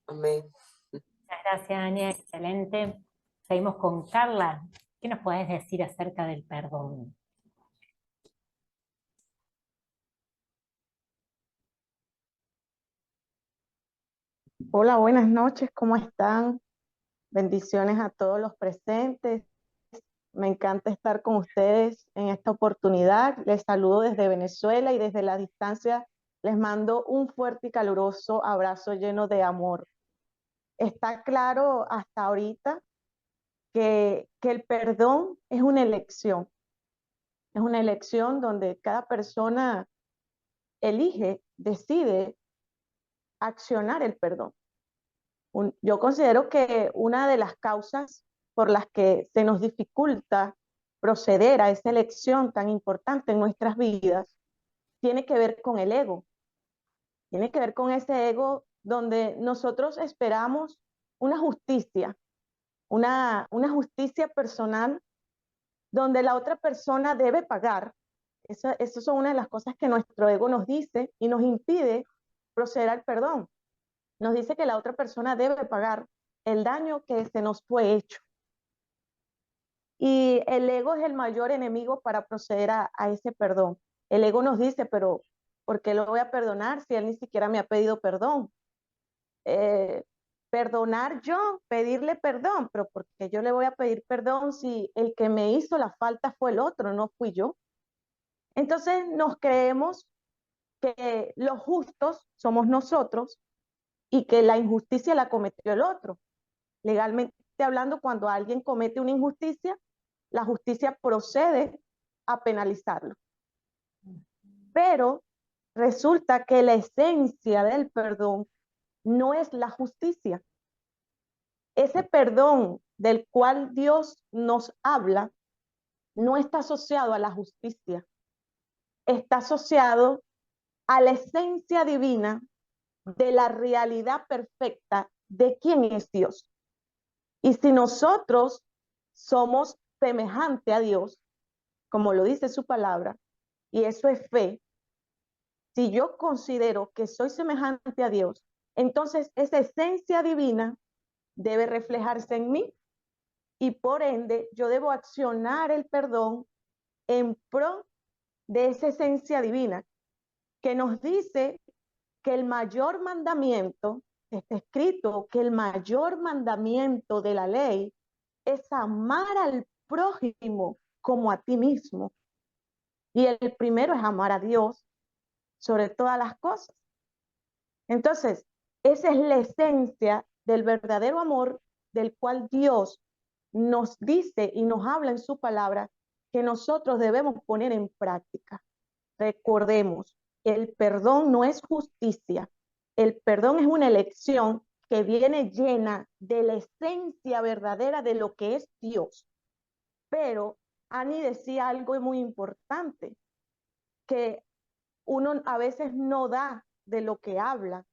Amén. Muchas gracias, Ania, excelente. Seguimos con Carla. ¿Qué nos puedes decir acerca del perdón? Hola, buenas noches, ¿cómo están? Bendiciones a todos los presentes. Me encanta estar con ustedes en esta oportunidad. Les saludo desde Venezuela y desde la distancia les mando un fuerte y caluroso abrazo lleno de amor. Está claro hasta ahorita que el perdón es una elección. Es una elección donde cada persona elige, decide accionar el perdón. Yo considero que una de las causas por las que se nos dificulta proceder a esa elección tan importante en nuestras vidas tiene que ver con el ego. Tiene que ver con ese ego donde nosotros esperamos una justicia, una justicia personal donde la otra persona debe pagar. Esas son una de las cosas que nuestro ego nos dice y nos impide proceder al perdón. Nos dice que la otra persona debe pagar el daño que se nos fue hecho. Y el ego es el mayor enemigo para proceder a ese perdón. El ego nos dice, pero ¿por qué lo voy a perdonar si él ni siquiera me ha pedido perdón? Perdonar yo, pedirle perdón, pero ¿por qué yo le voy a pedir perdón si el que me hizo la falta fue el otro, no fui yo? Entonces nos creemos que los justos somos nosotros y que la injusticia la cometió el otro. Legalmente hablando, cuando alguien comete una injusticia, la justicia procede a penalizarlo. Pero resulta que la esencia del perdón no es la justicia. Ese perdón del cual Dios nos habla no está asociado a la justicia, está asociado a la esencia divina de la realidad perfecta de quién es Dios. Y si nosotros somos semejante a Dios, como lo dice su palabra, y eso es fe, si yo considero que soy semejante a Dios, entonces esa esencia divina debe reflejarse en mí y por ende yo debo accionar el perdón en pro de esa esencia divina que nos dice que el mayor mandamiento está escrito que el mayor mandamiento de la ley es amar al prójimo como a ti mismo. Y el primero es amar a Dios sobre todas las cosas. Entonces, esa es la esencia del verdadero amor del cual Dios nos dice y nos habla en su palabra que nosotros debemos poner en práctica. Recordemos, el perdón no es justicia, el perdón es una elección que viene llena de la esencia verdadera de lo que es Dios. Pero Annie decía algo muy importante, que uno a veces no da de lo que habla.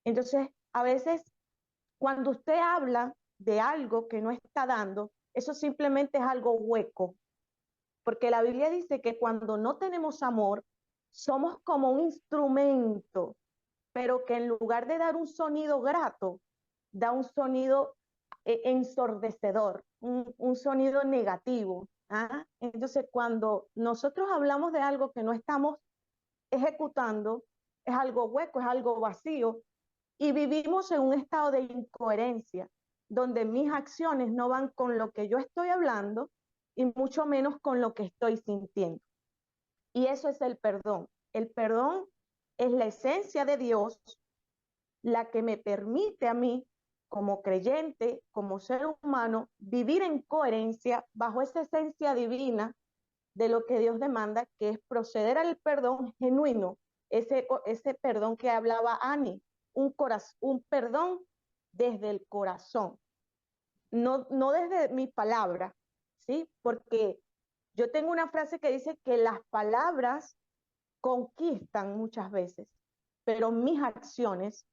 Entonces, a veces cuando usted habla de algo que no está dando, eso simplemente es algo hueco, porque la Biblia dice que cuando no tenemos amor, somos como un instrumento, pero que en lugar de dar un sonido grato, da un sonido ensordecedor, un sonido negativo. ¿Ah? Entonces, cuando nosotros hablamos de algo que no estamos ejecutando, es algo hueco, es algo vacío, y vivimos en un estado de incoherencia, donde mis acciones no van con lo que yo estoy hablando y mucho menos con lo que estoy sintiendo. Y eso es el perdón. El perdón es la esencia de Dios, la que me permite a mí, como creyente, como ser humano, vivir en coherencia bajo esa esencia divina de lo que Dios demanda, que es proceder al perdón genuino, ese perdón que hablaba Annie, un perdón desde el corazón, no desde mi palabra, ¿sí? Porque yo tengo una frase que dice que las palabras conquistan muchas veces, pero mis acciones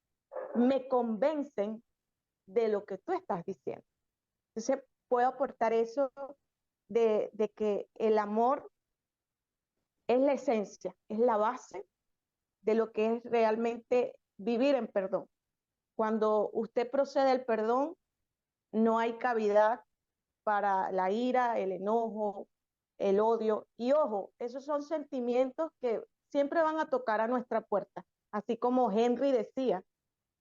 me convencen de lo que tú estás diciendo. Entonces, puedo aportar eso de que el amor es la esencia, es la base de lo que es realmente vivir en perdón. Cuando usted procede al perdón, no hay cavidad para la ira, el enojo, el odio. Y ojo, esos son sentimientos que siempre van a tocar a nuestra puerta. Así como Henry decía,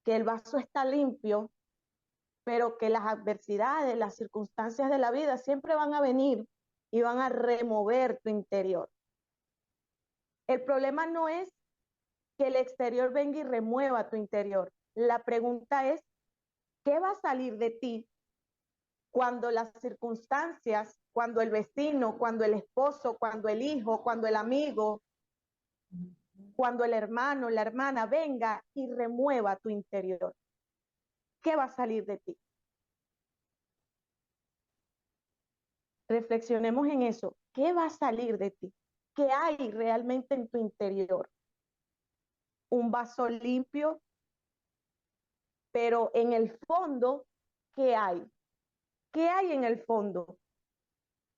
que el vaso está limpio, pero que las adversidades, las circunstancias de la vida siempre van a venir y van a remover tu interior. El problema no es que el exterior venga y remueva tu interior. La pregunta es, ¿qué va a salir de ti cuando las circunstancias, cuando el vecino, cuando el esposo, cuando el hijo, cuando el amigo, cuando el hermano, la hermana venga y remueva tu interior? ¿Qué va a salir de ti? Reflexionemos en eso. ¿Qué va a salir de ti? ¿Qué hay realmente en tu interior? Un vaso limpio, pero en el fondo, ¿qué hay? ¿Qué hay en el fondo?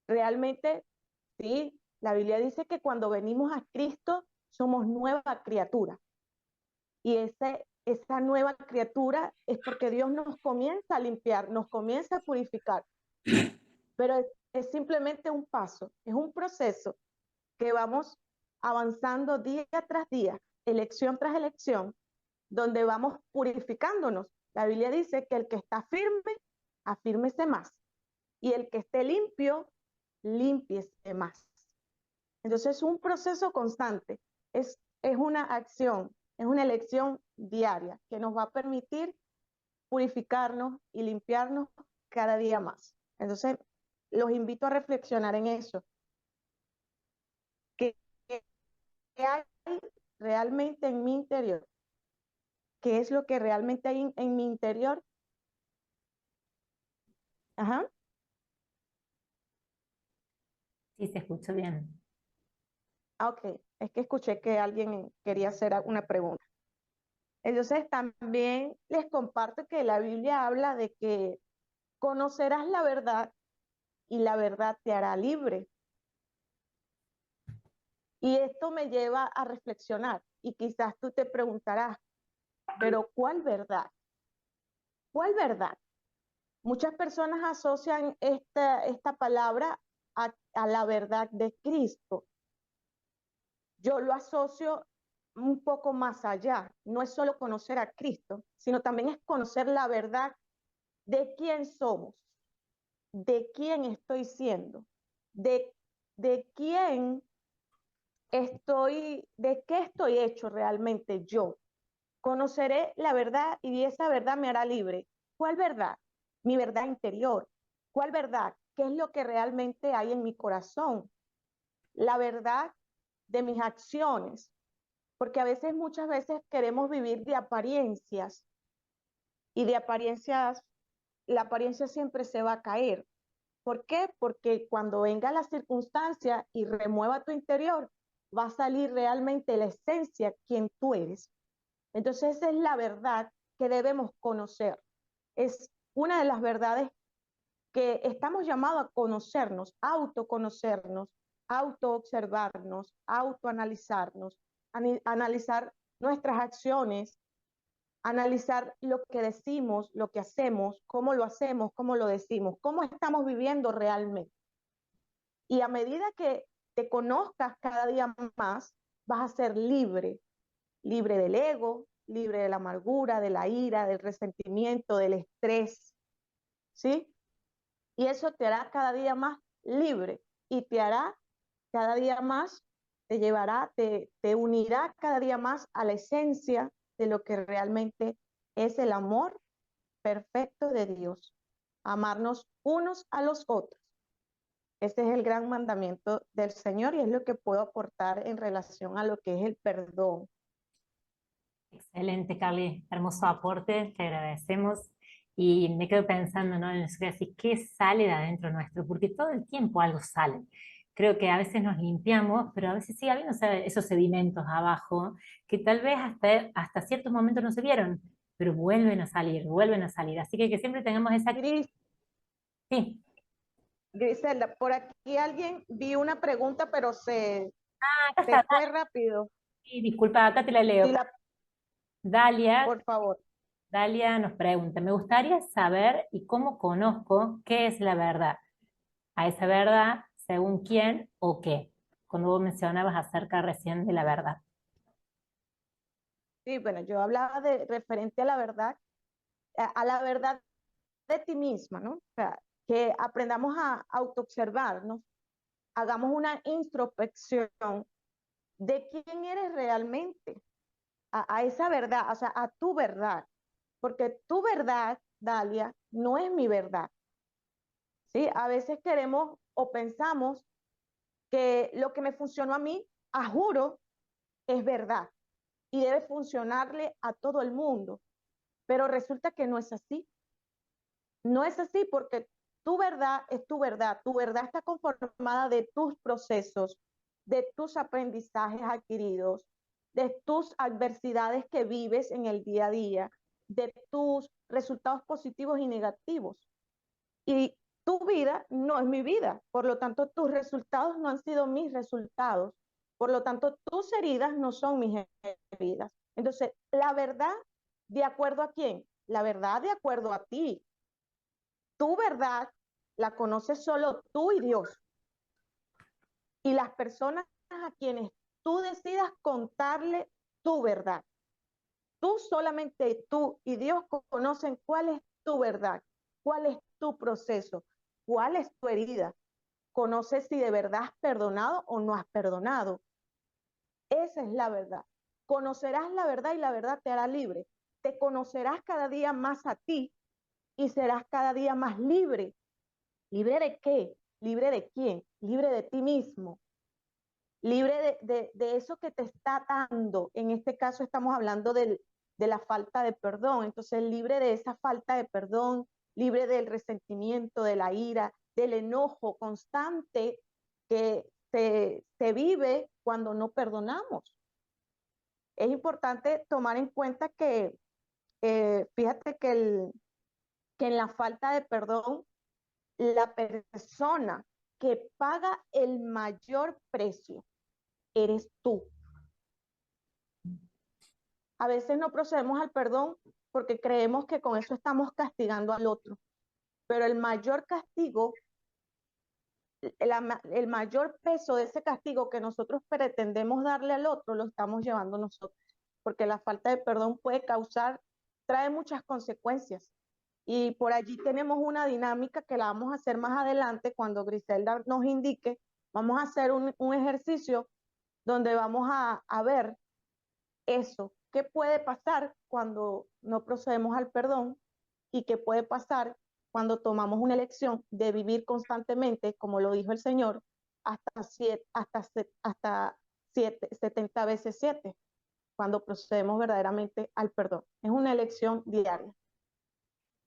Realmente, sí, la Biblia dice que cuando venimos a Cristo somos nueva criatura. Y esa nueva criatura es porque Dios nos comienza a limpiar, nos comienza a purificar. Pero es simplemente un paso, es un proceso que vamos avanzando día tras día, elección tras elección, donde vamos purificándonos. La Biblia dice que el que está firme, afírmese más. Y el que esté limpio, límpiese más. Entonces es un proceso constante, es una acción, es una elección diaria que nos va a permitir purificarnos y limpiarnos cada día más. Entonces, los invito a reflexionar en eso. ¿Qué hay realmente en mi interior? ¿Qué es lo que realmente hay en mi interior? Ajá. Sí, se escuchó bien. Ok, es que escuché que alguien quería hacer una pregunta. Entonces, también les comparto que la Biblia habla de que conocerás la verdad y la verdad te hará libre. Y esto me lleva a reflexionar y quizás tú te preguntarás, pero ¿cuál verdad? ¿Cuál verdad? Muchas personas asocian esta palabra a la verdad de Cristo. Yo lo asocio un poco más allá. No es solo conocer a Cristo, sino también es conocer la verdad de quién somos, de quién estoy siendo, de, de quién de qué estoy hecho realmente yo. Conoceré la verdad y esa verdad me hará libre. ¿Cuál verdad? Mi verdad interior. ¿Cuál verdad? ¿Qué es lo que realmente hay en mi corazón? La verdad de mis acciones, porque a veces, muchas veces queremos vivir de apariencias y de apariencias, la apariencia siempre se va a caer. ¿Por qué? Porque cuando venga la circunstancia y remueva tu interior, va a salir realmente la esencia, quien tú eres. Entonces esa es la verdad que debemos conocer. Es una de las verdades que estamos llamados a conocernos, autoconocernos, autoobservarnos, autoanalizarnos, analizar nuestras acciones, analizar lo que decimos, lo que hacemos, cómo lo decimos, cómo estamos viviendo realmente. Y a medida que te conozcas cada día más, vas a ser libre, libre del ego, libre de la amargura, de la ira, del resentimiento, del estrés, ¿sí? Y eso te hará cada día más libre y te hará cada día más, te llevará, te unirá cada día más a la esencia de lo que realmente es el amor perfecto de Dios. Amarnos unos a los otros. Ese es el gran mandamiento del Señor y es lo que puedo aportar en relación a lo que es el perdón. Excelente, Carly, hermoso aporte, te agradecemos. Y me quedo pensando, ¿no? En eso que decís, ¿qué sale de adentro nuestro? Porque todo el tiempo algo sale. Creo que a veces nos limpiamos, pero a veces sigue habiendo esos sedimentos abajo que tal vez hasta ciertos momentos no se vieron, pero vuelven a salir, vuelven a salir. Así que siempre tengamos esa... Sí. Griselda, por aquí alguien vi una pregunta, pero se Acá está, fue rápido. sí, disculpa, acá te la leo. Sí, Dalia, por favor. Dalia nos pregunta, me gustaría saber y cómo conozco qué es la verdad. A esa verdad, según quién o qué. Cuando vos mencionabas acerca recién de la verdad. Sí, bueno, yo hablaba de referente a la verdad, a la verdad de ti misma, ¿no? O sea, que aprendamos a autoobservarnos, hagamos una introspección de quién eres realmente, a esa verdad, o sea, a tu verdad, porque tu verdad, Dalia, no es mi verdad, ¿sí? A veces queremos o pensamos que lo que me funcionó a mí, a juro, es verdad y debe funcionarle a todo el mundo, pero resulta que no es así. No es así porque tu verdad es tu verdad está conformada de tus procesos, de tus aprendizajes adquiridos, de tus adversidades que vives en el día a día, de tus resultados positivos y negativos. Y tu vida no es mi vida, por lo tanto tus resultados no han sido mis resultados, por lo tanto tus heridas no son mis heridas. Entonces, la verdad, ¿de acuerdo a quién? La verdad de acuerdo a ti. Tu verdad la conoces solo tú y Dios. Y las personas a quienes tú decidas contarle tu verdad. Tú, solamente tú y Dios conocen cuál es tu verdad, cuál es tu proceso, cuál es tu herida. Conoces si de verdad has perdonado o no has perdonado. Esa es la verdad. Conocerás la verdad y la verdad te hará libre. Te conocerás cada día más a ti y serás cada día más libre. ¿Libre de qué? ¿Libre de quién? Libre de ti mismo. Libre de eso que te está atando. En este caso estamos hablando de la falta de perdón. Entonces, libre de esa falta de perdón, libre del resentimiento, de la ira, del enojo constante que se vive cuando no perdonamos. Es importante tomar en cuenta que, fíjate que en la falta de perdón, la persona que paga el mayor precio eres tú. A veces no procedemos al perdón porque creemos que con eso estamos castigando al otro, pero el mayor castigo el mayor peso de ese castigo que nosotros pretendemos darle al otro lo estamos llevando nosotros, porque la falta de perdón trae muchas consecuencias. Y por allí tenemos una dinámica que la vamos a hacer más adelante cuando Griselda nos indique. Vamos a hacer un ejercicio donde vamos a ver eso, qué puede pasar cuando no procedemos al perdón y qué puede pasar cuando tomamos una elección de vivir constantemente, como lo dijo el Señor, hasta 70 veces 7, cuando procedemos verdaderamente al perdón. Es una elección diaria.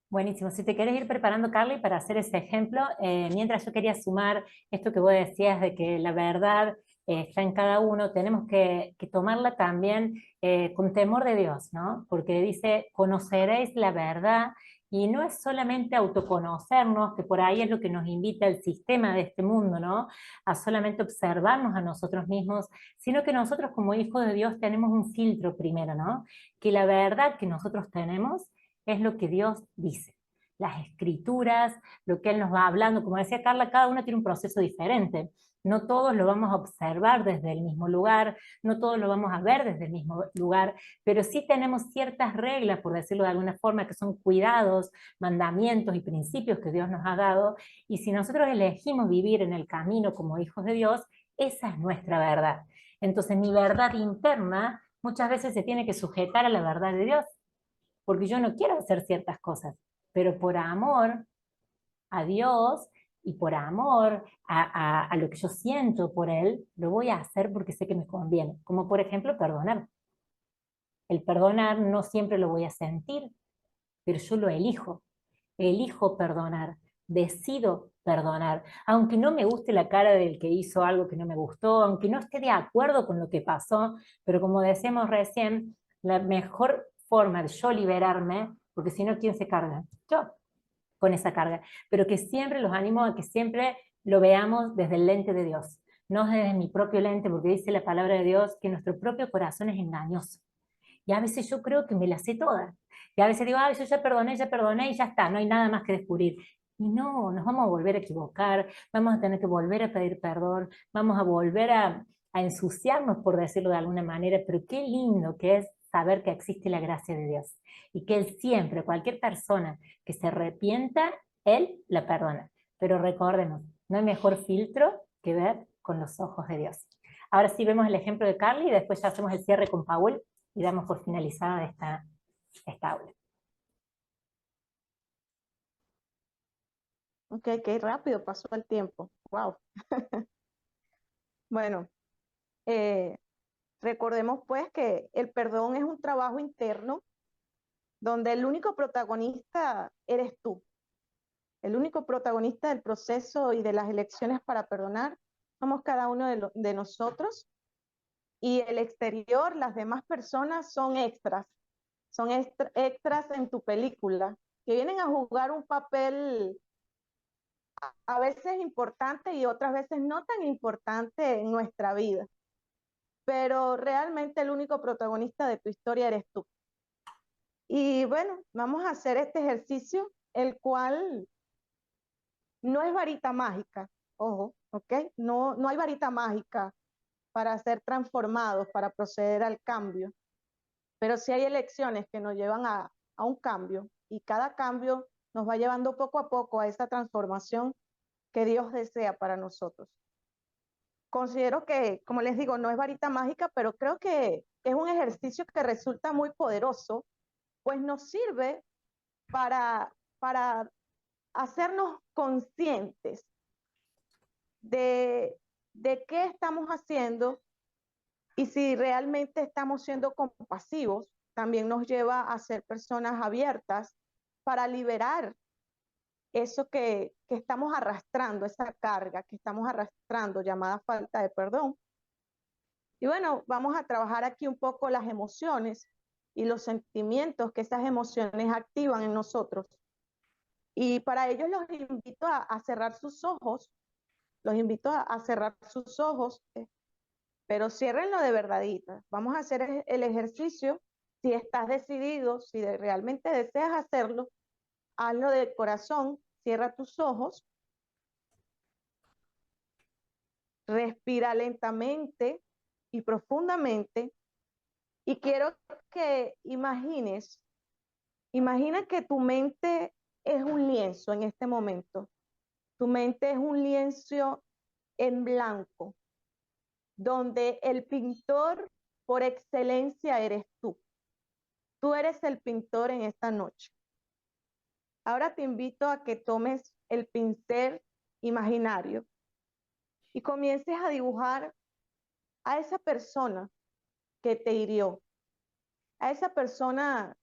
Buenísimo. Si te querés ir preparando, Carly, para hacer ese ejemplo, mientras yo quería sumar esto que vos decías de que la verdad está en cada uno, tenemos que tomarla también con temor de Dios, ¿no? Porque dice, conoceréis la verdad, y no es solamente autoconocernos, que por ahí es lo que nos invita el sistema de este mundo, ¿no? A solamente observarnos a nosotros mismos, sino que nosotros como hijos de Dios tenemos un filtro primero, ¿no? Que la verdad que nosotros tenemos es lo que Dios dice. Las escrituras, lo que Él nos va hablando, como decía Carla, cada uno tiene un proceso diferente. No todos lo vamos a observar desde el mismo lugar, no todos lo vamos a ver desde el mismo lugar, pero sí tenemos ciertas reglas, por decirlo de alguna forma, que son cuidados, mandamientos y principios que Dios nos ha dado, y si nosotros elegimos vivir en el camino como hijos de Dios, esa es nuestra verdad. Entonces mi verdad interna muchas veces se tiene que sujetar a la verdad de Dios, porque yo no quiero hacer ciertas cosas, pero por amor a Dios y por amor a lo que yo siento por Él, lo voy a hacer porque sé que me conviene. Como por ejemplo perdonar. El perdonar no siempre lo voy a sentir, pero yo lo elijo. Elijo perdonar, decido perdonar, aunque no me guste la cara del que hizo algo que no me gustó, aunque no esté de acuerdo con lo que pasó, pero como decíamos recién, la mejor forma de yo liberarme, porque si no, ¿quién se carga? Yo, con esa carga. Pero que siempre los animo a que siempre lo veamos desde el lente de Dios, no desde mi propio lente, porque dice la palabra de Dios que nuestro propio corazón es engañoso. Y a veces yo creo que me las sé todas. Y a veces digo, yo ya perdoné y ya está, no hay nada más que descubrir. Y no, nos vamos a volver a equivocar, vamos a tener que volver a pedir perdón, vamos a volver a ensuciarnos, por decirlo de alguna manera, pero qué lindo que es saber que existe la gracia de Dios y que Él siempre, cualquier persona que se arrepienta, Él la perdona. Pero recordemos, no hay mejor filtro que ver con los ojos de Dios. Ahora sí vemos el ejemplo de Carly y después ya hacemos el cierre con Paul y damos por finalizada esta aula. Ok, qué rápido pasó el tiempo. Wow. Bueno, eh, recordemos pues que el perdón es un trabajo interno donde el único protagonista eres tú. El único protagonista del proceso y de las elecciones para perdonar somos cada uno de nosotros, y el exterior, las demás personas son extras en tu película, que vienen a jugar un papel a veces importante y otras veces no tan importante en nuestra vida. Pero realmente el único protagonista de tu historia eres tú. Y bueno, vamos a hacer este ejercicio, el cual no es varita mágica, ojo, ¿ok? No hay varita mágica para ser transformados, para proceder al cambio, pero sí hay elecciones que nos llevan a un cambio, y cada cambio nos va llevando poco a poco a esa transformación que Dios desea para nosotros. Considero que, como les digo, no es varita mágica, pero creo que es un ejercicio que resulta muy poderoso, pues nos sirve para hacernos conscientes de qué estamos haciendo, y si realmente estamos siendo compasivos. También nos lleva a ser personas abiertas para liberar eso que estamos arrastrando, esa carga que estamos arrastrando llamada falta de perdón. Y bueno, vamos a trabajar aquí un poco las emociones y los sentimientos que esas emociones activan en nosotros. Y para ello los invito a cerrar sus ojos, los invito a cerrar sus ojos, pero ciérrenlo de verdadita. Vamos a hacer el ejercicio. Si estás decidido, si realmente deseas hacerlo, hazlo de corazón, cierra tus ojos Respira lentamente y profundamente. Y quiero que imagina que tu mente es un lienzo en este momento. Tu mente es un lienzo en blanco, donde el pintor por excelencia eres tú. Tú eres el pintor en esta noche. Ahora te invito a que tomes el pincel imaginario y comiences a dibujar a esa persona que te hirió, a esa persona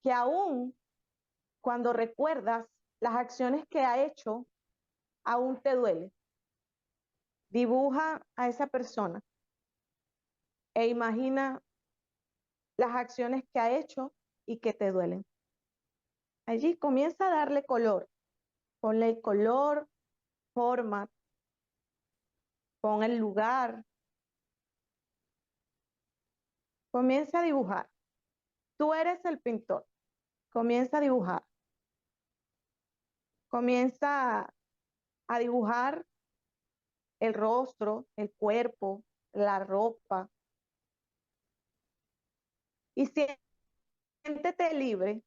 que aún cuando recuerdas las acciones que ha hecho, aún te duele. Dibuja a esa persona e imagina las acciones que ha hecho y que te duelen. Allí comienza a darle color. Ponle color, forma, pon el lugar. Comienza a dibujar. Tú eres el pintor. Comienza a dibujar. Comienza a dibujar el rostro, el cuerpo, la ropa. Y siéntete libre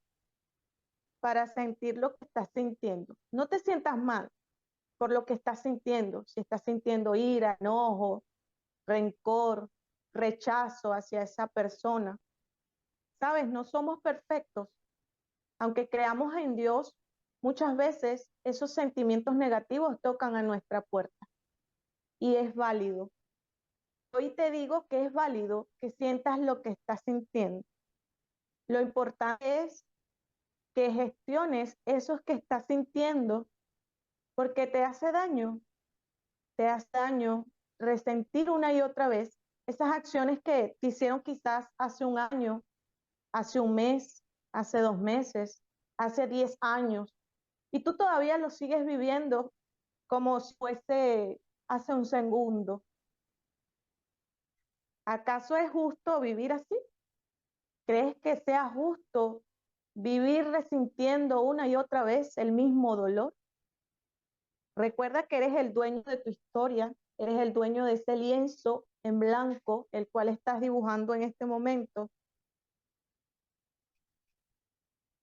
para sentir lo que estás sintiendo. No te sientas mal por lo que estás sintiendo. Si estás sintiendo ira, enojo, rencor, rechazo hacia esa persona. Sabes, no somos perfectos. Aunque creamos en Dios, muchas veces esos sentimientos negativos tocan a nuestra puerta. Y es válido. Hoy te digo que es válido que sientas lo que estás sintiendo. Lo importante es que gestiones esos que estás sintiendo porque te hace daño resentir una y otra vez esas acciones que te hicieron quizás hace un año, hace un mes, hace 2 meses, hace 10 años, y tú todavía lo sigues viviendo como si fuese hace un segundo. ¿Acaso es justo vivir así? ¿Crees que sea justo vivir resintiendo una y otra vez el mismo dolor? Recuerda que eres el dueño de tu historia, eres el dueño de ese lienzo en blanco, el cual estás dibujando en este momento.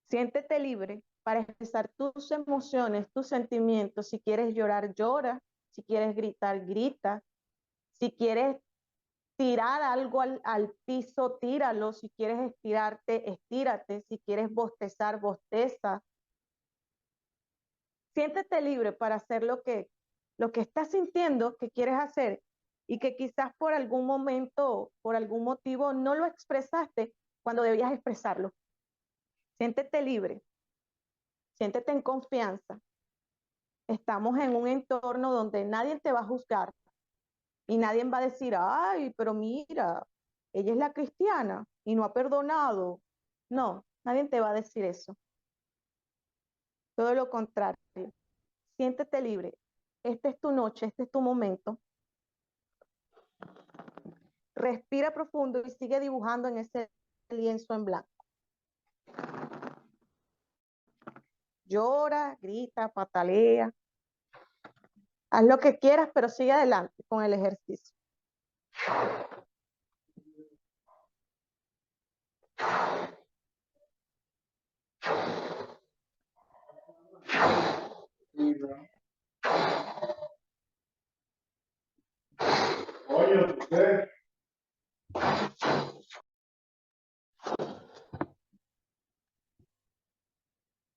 Siéntete libre para expresar tus emociones, tus sentimientos. Si quieres llorar, llora. Si quieres gritar, grita. Si quieres tirar algo al piso, tíralo. Si quieres estirarte, estírate. Si quieres bostezar, bosteza. Siéntete libre para hacer lo que estás sintiendo que quieres hacer y que quizás por algún momento, por algún motivo, no lo expresaste cuando debías expresarlo. Siéntete libre, siéntete en confianza. Estamos en un entorno donde nadie te va a juzgar y nadie va a decir, ay, pero mira, ella es la cristiana y no ha perdonado. No, nadie te va a decir eso. Todo lo contrario. Siéntete libre. Esta es tu noche, este es tu momento. Respira profundo y sigue dibujando en ese lienzo en blanco. Llora, grita, patalea. Haz lo que quieras, pero sigue adelante con el ejercicio.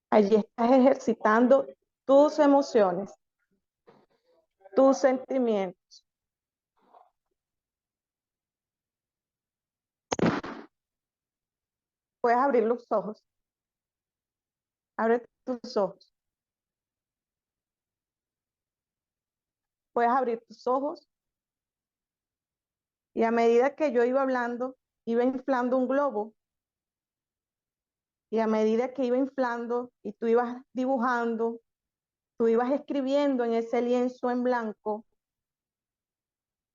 Allí estás ejercitando tus emociones, tus sentimientos. Puedes abrir los ojos. Abre tus ojos. Puedes abrir tus ojos. Y a medida que yo iba hablando, iba inflando un globo. Y a medida que iba inflando y tú ibas dibujando, tú ibas escribiendo en ese lienzo en blanco,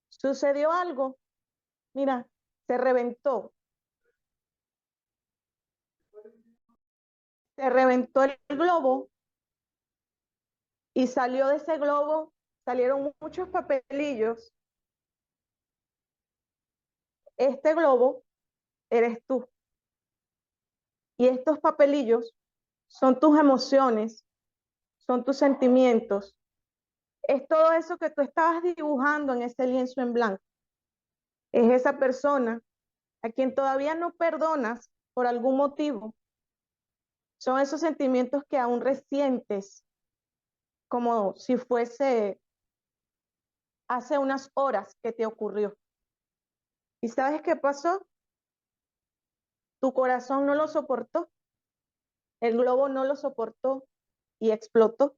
sucedió algo. Mira, se reventó. Se reventó el globo y salió de ese globo, salieron muchos papelillos este globo eres tú. Y estos papelillos son tus emociones, son tus sentimientos. Es todo eso que tú estabas dibujando en ese lienzo en blanco. Es esa persona a quien todavía no perdonas por algún motivo. Son esos sentimientos que aún resientes, como si fuese hace unas horas que te ocurrió. ¿Y sabes qué pasó? Tu corazón no lo soportó, el globo no lo soportó y explotó.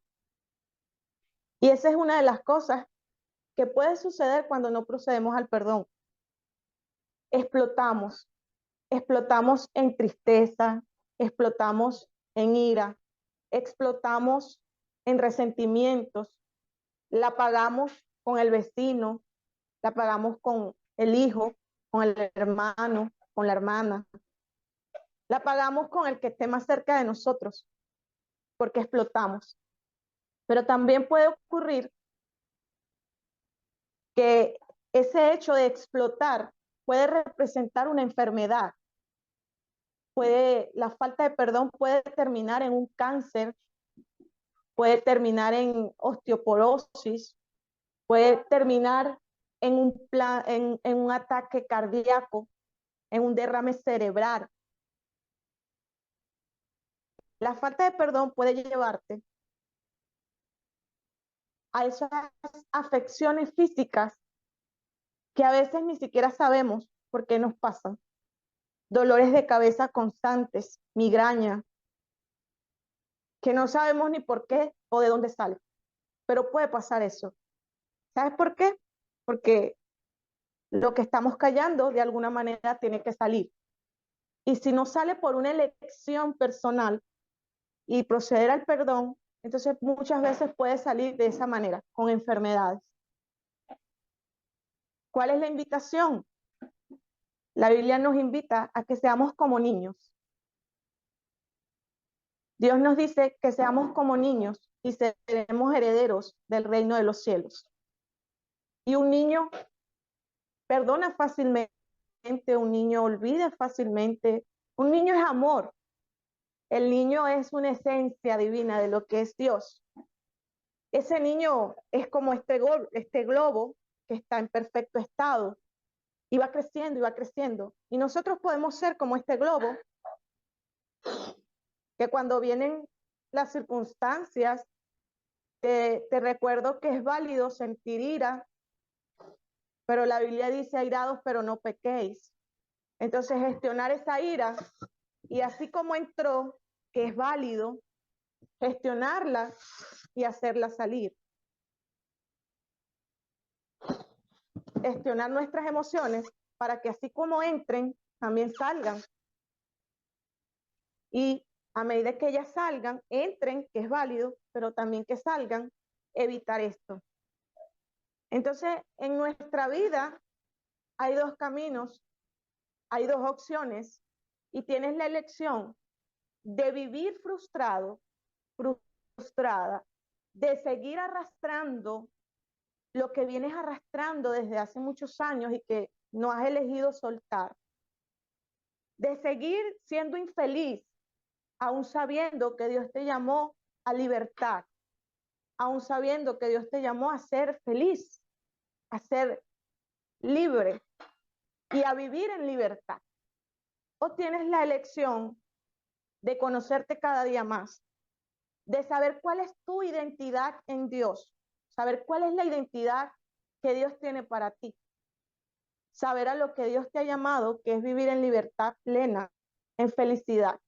Y esa es una de las cosas que puede suceder cuando no procedemos al perdón. Explotamos, explotamos en tristeza, explotamos en ira, explotamos en resentimientos, la pagamos con el vecino, la pagamos con el hijo, con el hermano, con la hermana, la pagamos con el que esté más cerca de nosotros, porque explotamos. Pero también puede ocurrir que ese hecho de explotar puede representar una enfermedad. La falta de perdón puede terminar en un cáncer, puede terminar en osteoporosis, puede terminar en un ataque cardíaco, en un derrame cerebral. La falta de perdón puede llevarte a esas afecciones físicas que a veces ni siquiera sabemos por qué nos pasan. Dolores de cabeza constantes, migraña, que no sabemos ni por qué o de dónde sale, pero puede pasar eso. ¿Sabes por qué? Porque lo que estamos callando de alguna manera tiene que salir. Y si no sale por una elección personal y proceder al perdón, entonces muchas veces puede salir de esa manera, con enfermedades. ¿Cuál es la invitación? La Biblia nos invita a que seamos como niños. Dios nos dice que seamos como niños y seremos herederos del reino de los cielos. Y un niño perdona fácilmente, un niño olvida fácilmente, un niño es amor. El niño es una esencia divina de lo que es Dios. Ese niño es como este globo que está en perfecto estado y va creciendo y va creciendo. Y nosotros podemos ser como este globo que cuando vienen las circunstancias, te recuerdo que es válido sentir ira, pero la Biblia dice airados, pero no pequéis. Entonces gestionar esa ira y así como entró, que es válido, gestionarla y hacerla salir. Gestionar nuestras emociones para que así como entren, también salgan. Y a medida que ellas salgan, entren, que es válido, pero también que salgan, evitar esto. Entonces, en nuestra vida hay dos caminos, hay dos opciones, y tienes la elección de vivir frustrado, frustrada, de seguir arrastrando lo que vienes arrastrando desde hace muchos años y que no has elegido soltar, de seguir siendo infeliz, aún sabiendo que Dios te llamó a libertad, aún sabiendo que Dios te llamó a ser feliz, a ser libre y a vivir en libertad. O tienes la elección de conocerte cada día más, de saber cuál es tu identidad en Dios, saber cuál es la identidad que Dios tiene para ti, saber a lo que Dios te ha llamado, que es vivir en libertad plena, en felicidad,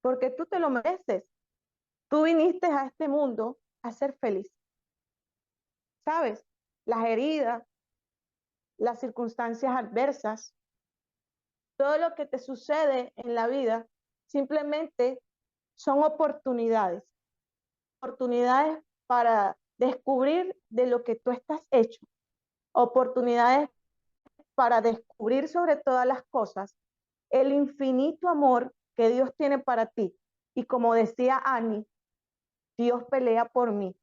porque tú te lo mereces. Tú viniste a este mundo a ser feliz. ¿Sabes? Las heridas, las circunstancias adversas, todo lo que te sucede en la vida, simplemente son oportunidades para descubrir de lo que tú estás hecho, oportunidades para descubrir sobre todas las cosas el infinito amor que Dios tiene para ti. Y como decía Annie, Dios pelea por mí,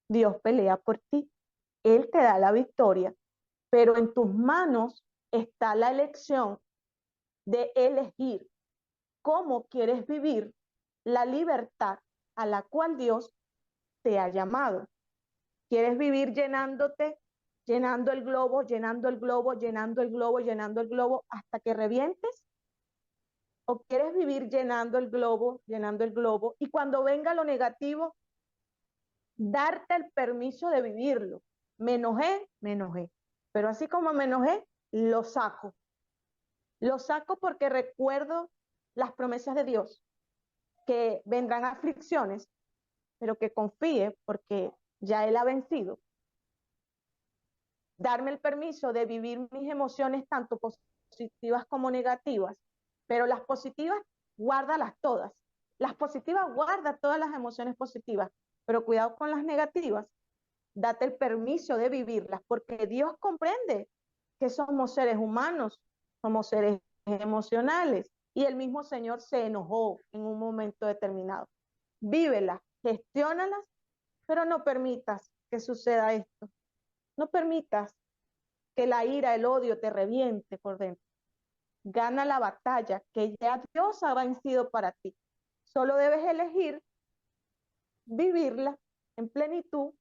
Dios pelea por ti, Él te da la victoria, pero en tus manos está la elección de elegir cómo quieres vivir la libertad a la cual Dios te ha llamado. ¿Quieres vivir llenándote, llenando el globo, llenando el globo, llenando el globo, llenando el globo hasta que revientes? ¿O quieres vivir llenando el globo, y cuando venga lo negativo, darte el permiso de vivirlo? Me enojé, pero así como me enojé, lo saco. Lo saco porque recuerdo las promesas de Dios, que vendrán aflicciones, pero que confíe porque ya Él ha vencido. Darme el permiso de vivir mis emociones, tanto positivas como negativas, pero las positivas, guárdalas todas. Las positivas, guarda todas las emociones positivas, pero cuidado con las negativas. Date el permiso de vivirlas, porque Dios comprende que somos seres humanos, somos seres emocionales, y el mismo Señor se enojó en un momento determinado. Vívelas, gestiónalas, pero no permitas que suceda esto. No permitas que la ira, el odio te reviente por dentro. Gana la batalla que ya Dios ha vencido para ti. Solo debes elegir vivirla en plenitud,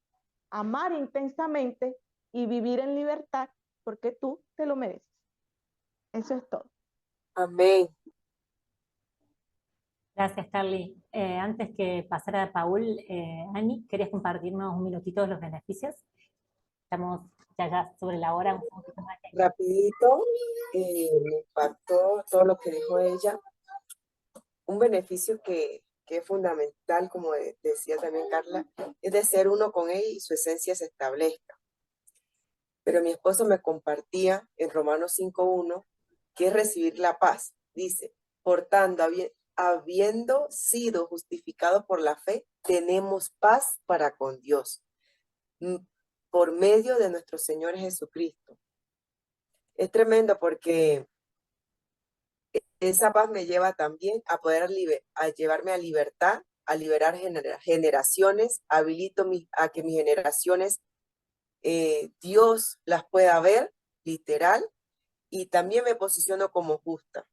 amar intensamente y vivir en libertad, porque tú te lo mereces. Eso es todo. Amén. Gracias, Carly. Antes que pasara a Paul, Ani, ¿querías compartirnos un minutito de los beneficios? Estamos ya sobre la hora, un poquito más. Rapidito, me impactó todo lo que dijo ella. Un beneficio que es fundamental, como decía también Carla, es de ser uno con él y su esencia se establezca. Pero mi esposo me compartía en Romanos 5:1 que es recibir la paz. Dice, por tanto, habiendo sido justificados por la fe, tenemos paz para con Dios, por medio de nuestro Señor Jesucristo. Es tremendo porque esa paz me lleva también a poder llevarme a libertad, a liberar generaciones, habilito a que mis generaciones Dios las pueda ver, literal, y también me posiciono como justa.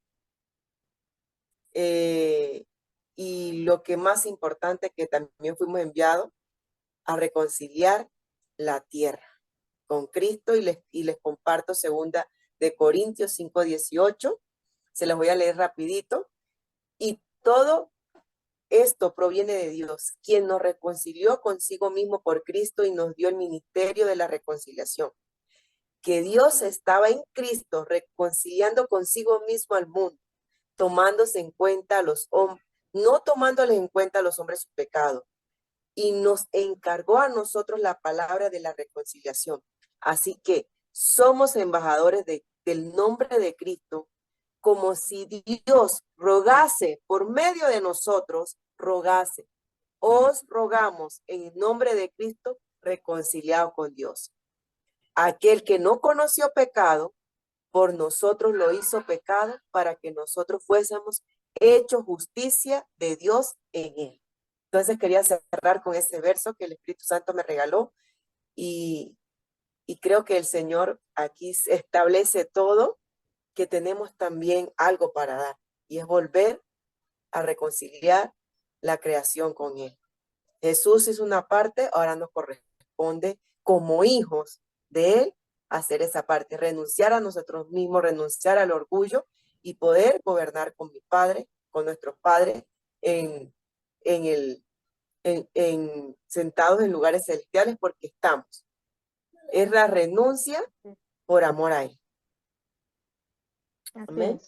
Y lo que más importante, que también fuimos enviados a reconciliar la tierra con Cristo, y les comparto 2 Corintios 5:18, se los voy a leer rapidito. Y todo esto proviene de Dios, quien nos reconcilió consigo mismo por Cristo y nos dio el ministerio de la reconciliación. Que Dios estaba en Cristo reconciliando consigo mismo al mundo, tomándose en cuenta a los hombres, no tomándoles en cuenta a los hombres su pecado, y nos encargó a nosotros la palabra de la reconciliación. Así que somos embajadores del nombre de Cristo, como si Dios rogase por medio de nosotros, rogase. Os rogamos en el nombre de Cristo, reconciliado con Dios. Aquel que no conoció pecado, por nosotros lo hizo pecado, para que nosotros fuésemos hechos justicia de Dios en él. Entonces quería cerrar con ese verso que el Espíritu Santo me regaló, y creo que el Señor aquí establece todo, que tenemos también algo para dar, y es volver a reconciliar la creación con Él. Jesús hizo una parte, ahora nos corresponde como hijos de Él hacer esa parte, renunciar a nosotros mismos, renunciar al orgullo y poder gobernar con mi Padre, con nuestros padres, sentados en lugares celestiales, porque estamos. Es la renuncia por amor a Él. Amén.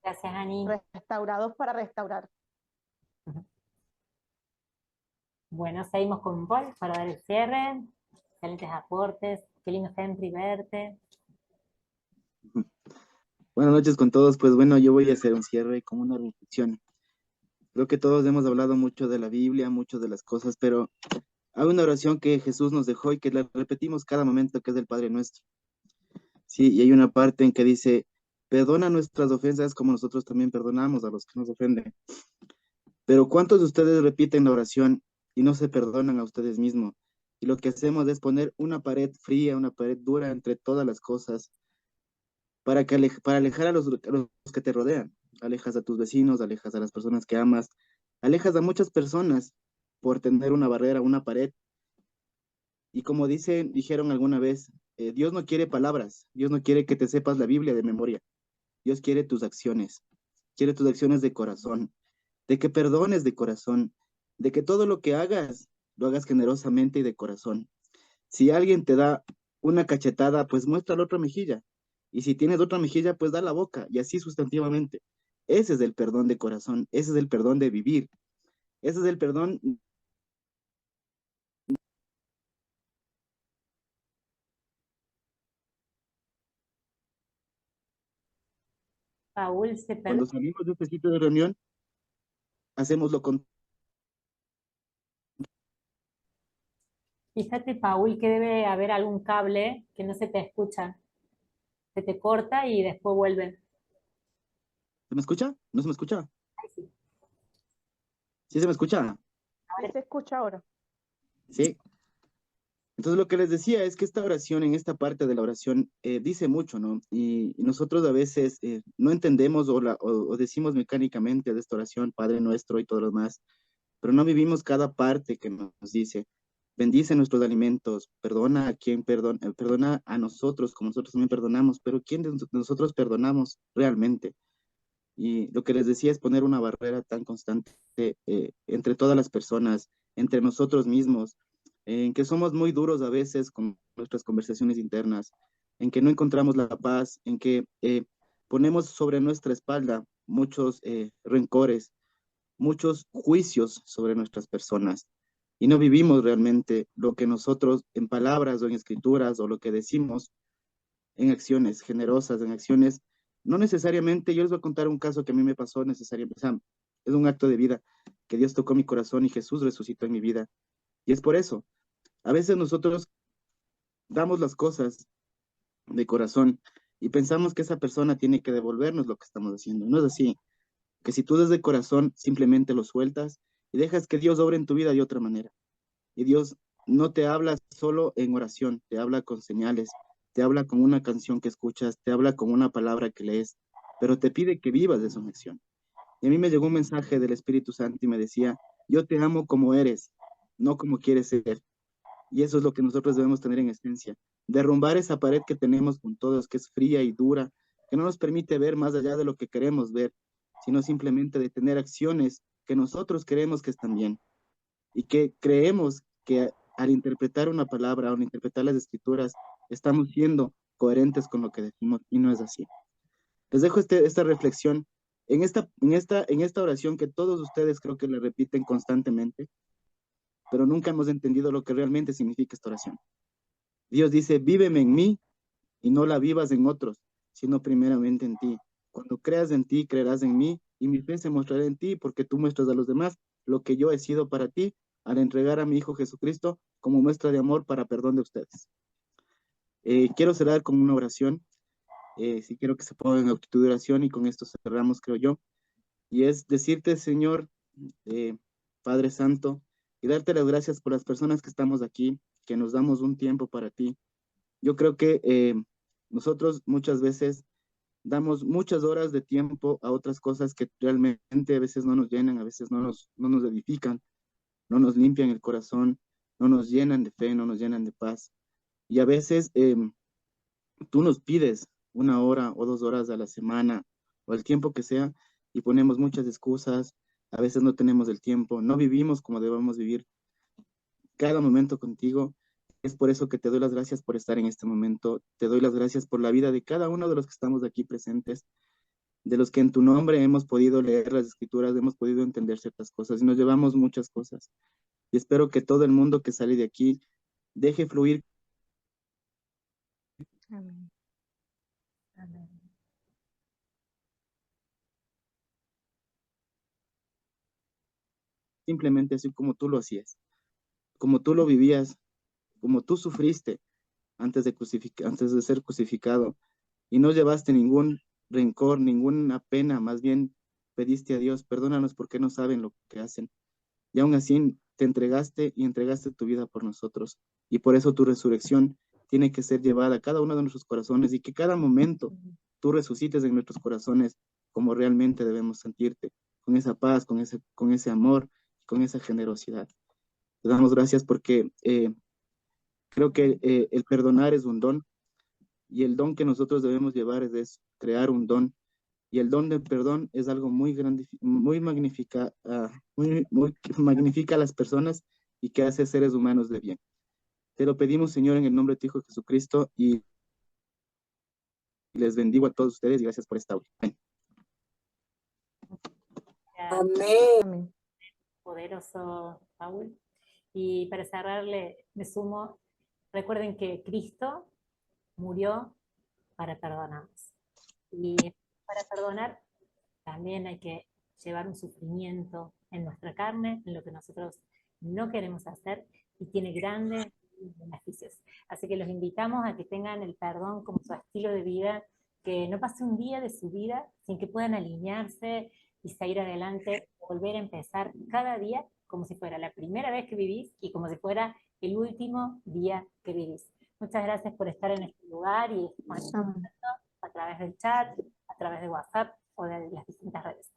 Gracias, Ani. Restaurados para restaurar. Bueno, seguimos con Paul para dar el cierre. Excelentes aportes. Qué lindo, Henry, verte. Buenas noches con todos. Pues bueno, yo voy a hacer un cierre como una reflexión. Creo que todos hemos hablado mucho de la Biblia, mucho de las cosas, pero hay una oración que Jesús nos dejó y que la repetimos cada momento, que es del Padre Nuestro. Sí, y hay una parte en que dice, perdona nuestras ofensas como nosotros también perdonamos a los que nos ofenden. Pero ¿cuántos de ustedes repiten la oración y no se perdonan a ustedes mismos? Y lo que hacemos es poner una pared fría, una pared dura entre todas las cosas para alejar a los que te rodean. Alejas a tus vecinos, alejas a las personas que amas, alejas a muchas personas por tener una barrera, una pared. Y como dijeron alguna vez, Dios no quiere palabras, Dios no quiere que te sepas la Biblia de memoria, Dios quiere tus acciones de corazón, de que perdones de corazón, de que todo lo que hagas, lo hagas generosamente y de corazón. Si alguien te da una cachetada, pues muestra la otra mejilla. Y si tienes otra mejilla, pues da la boca, y así sustantivamente. Ese es el perdón de corazón, ese es el perdón de vivir, ese es el perdón. Paul, Cuando salimos de este sitio de reunión, hacemos lo contrario. fíjate, Paul, que debe haber algún cable que no se te escucha. Se te corta y después vuelve. ¿Se me escucha? ¿No se me escucha? Ay, sí. ¿Sí se me escucha? Sí se escucha ahora. Sí. Entonces lo que les decía es que esta oración, en esta parte de la oración, dice mucho, ¿no? Y nosotros a veces no entendemos o decimos mecánicamente de esta oración, Padre Nuestro y todo lo demás, pero no vivimos cada parte que nos dice. Bendice nuestros alimentos, perdona a quien perdona a nosotros como nosotros también perdonamos, pero ¿quién de nosotros perdonamos realmente? Y lo que les decía es poner una barrera tan constante entre todas las personas, entre nosotros mismos, en que somos muy duros a veces con nuestras conversaciones internas, en que no encontramos la paz, en que ponemos sobre nuestra espalda muchos rencores, muchos juicios sobre nuestras personas y no vivimos realmente lo que nosotros en palabras o en escrituras o lo que decimos en acciones generosas, en acciones, no necesariamente, yo les voy a contar un caso que a mí me pasó necesariamente, o sea, es un acto de vida que Dios tocó mi corazón y Jesús resucitó en mi vida. Y es por eso, a veces nosotros damos las cosas de corazón y pensamos que esa persona tiene que devolvernos lo que estamos haciendo. No es así, que si tú desde corazón simplemente lo sueltas y dejas que Dios obre en tu vida de otra manera. Y Dios no te habla solo en oración, te habla con señales, te habla con una canción que escuchas, te habla con una palabra que lees, pero te pide que vivas de esa acción. Y a mí me llegó un mensaje del Espíritu Santo y me decía, yo te amo como eres, no como quieres ser. Y eso es lo que nosotros debemos tener en esencia. Derrumbar esa pared que tenemos con todos, que es fría y dura, que no nos permite ver más allá de lo que queremos ver, sino simplemente de tener acciones que nosotros creemos que están bien y que creemos que al interpretar una palabra o al interpretar las escrituras estamos siendo coherentes con lo que decimos y no es así. Les dejo esta reflexión en esta oración que todos ustedes creo que le repiten constantemente, pero nunca hemos entendido lo que realmente significa esta oración. Dios dice, víveme en mí y no la vivas en otros, sino primeramente en ti. Cuando creas en ti, creerás en mí y mi fe se mostrará en ti porque tú muestras a los demás lo que yo he sido para ti al entregar a mi Hijo Jesucristo como muestra de amor para perdón de ustedes. Quiero cerrar con una oración, si quiero que se pongan en actitud de oración y con esto cerramos, creo yo, y es decirte, Señor, Padre Santo, y darte las gracias por las personas que estamos aquí, que nos damos un tiempo para ti. Yo creo que nosotros muchas veces damos muchas horas de tiempo a otras cosas que realmente a veces no nos llenan, a veces no nos edifican, no nos limpian el corazón, no nos llenan de fe, no nos llenan de paz. Y a veces tú nos pides 1 hora o 2 horas a la semana o el tiempo que sea y ponemos muchas excusas, a veces no tenemos el tiempo, no vivimos como debemos vivir cada momento contigo. Es por eso que te doy las gracias por estar en este momento, te doy las gracias por la vida de cada uno de los que estamos aquí presentes, de los que en tu nombre hemos podido leer las escrituras, hemos podido entender ciertas cosas y nos llevamos muchas cosas. Y espero que todo el mundo que sale de aquí deje fluir. Amén. Amén. Simplemente así como tú lo hacías, como tú lo vivías, como tú sufriste antes de ser crucificado y no llevaste ningún rencor, ninguna pena, más bien pediste a Dios, perdónanos porque no saben lo que hacen. Y aún así te entregaste y entregaste tu vida por nosotros. Y por eso tu resurrección tiene que ser llevada a cada uno de nuestros corazones y que cada momento tú resucites en nuestros corazones como realmente debemos sentirte, con esa paz, con ese amor, con esa generosidad. Te damos gracias porque creo que el perdonar es un don, y el don que nosotros debemos llevar es crear un don. Y el don del perdón es algo muy grande, muy magnifica, muy magnifica a las personas y que hace seres humanos de bien. Te lo pedimos, Señor, en el nombre de tu Hijo Jesucristo, y les bendigo a todos ustedes y gracias por esta aula. Amén. Poderoso, Paul. Y para cerrarle, me sumo, recuerden que Cristo murió para perdonarnos. Y para perdonar también hay que llevar un sufrimiento en nuestra carne, en lo que nosotros no queremos hacer, y tiene grandes beneficios. Así que los invitamos a que tengan el perdón como su estilo de vida, que no pase un día de su vida sin que puedan alinearse y seguir adelante, volver a empezar cada día como si fuera la primera vez que vivís y como si fuera el último día que vivís. Muchas gracias por estar en este lugar y a través del chat, a través de WhatsApp o de las distintas redes.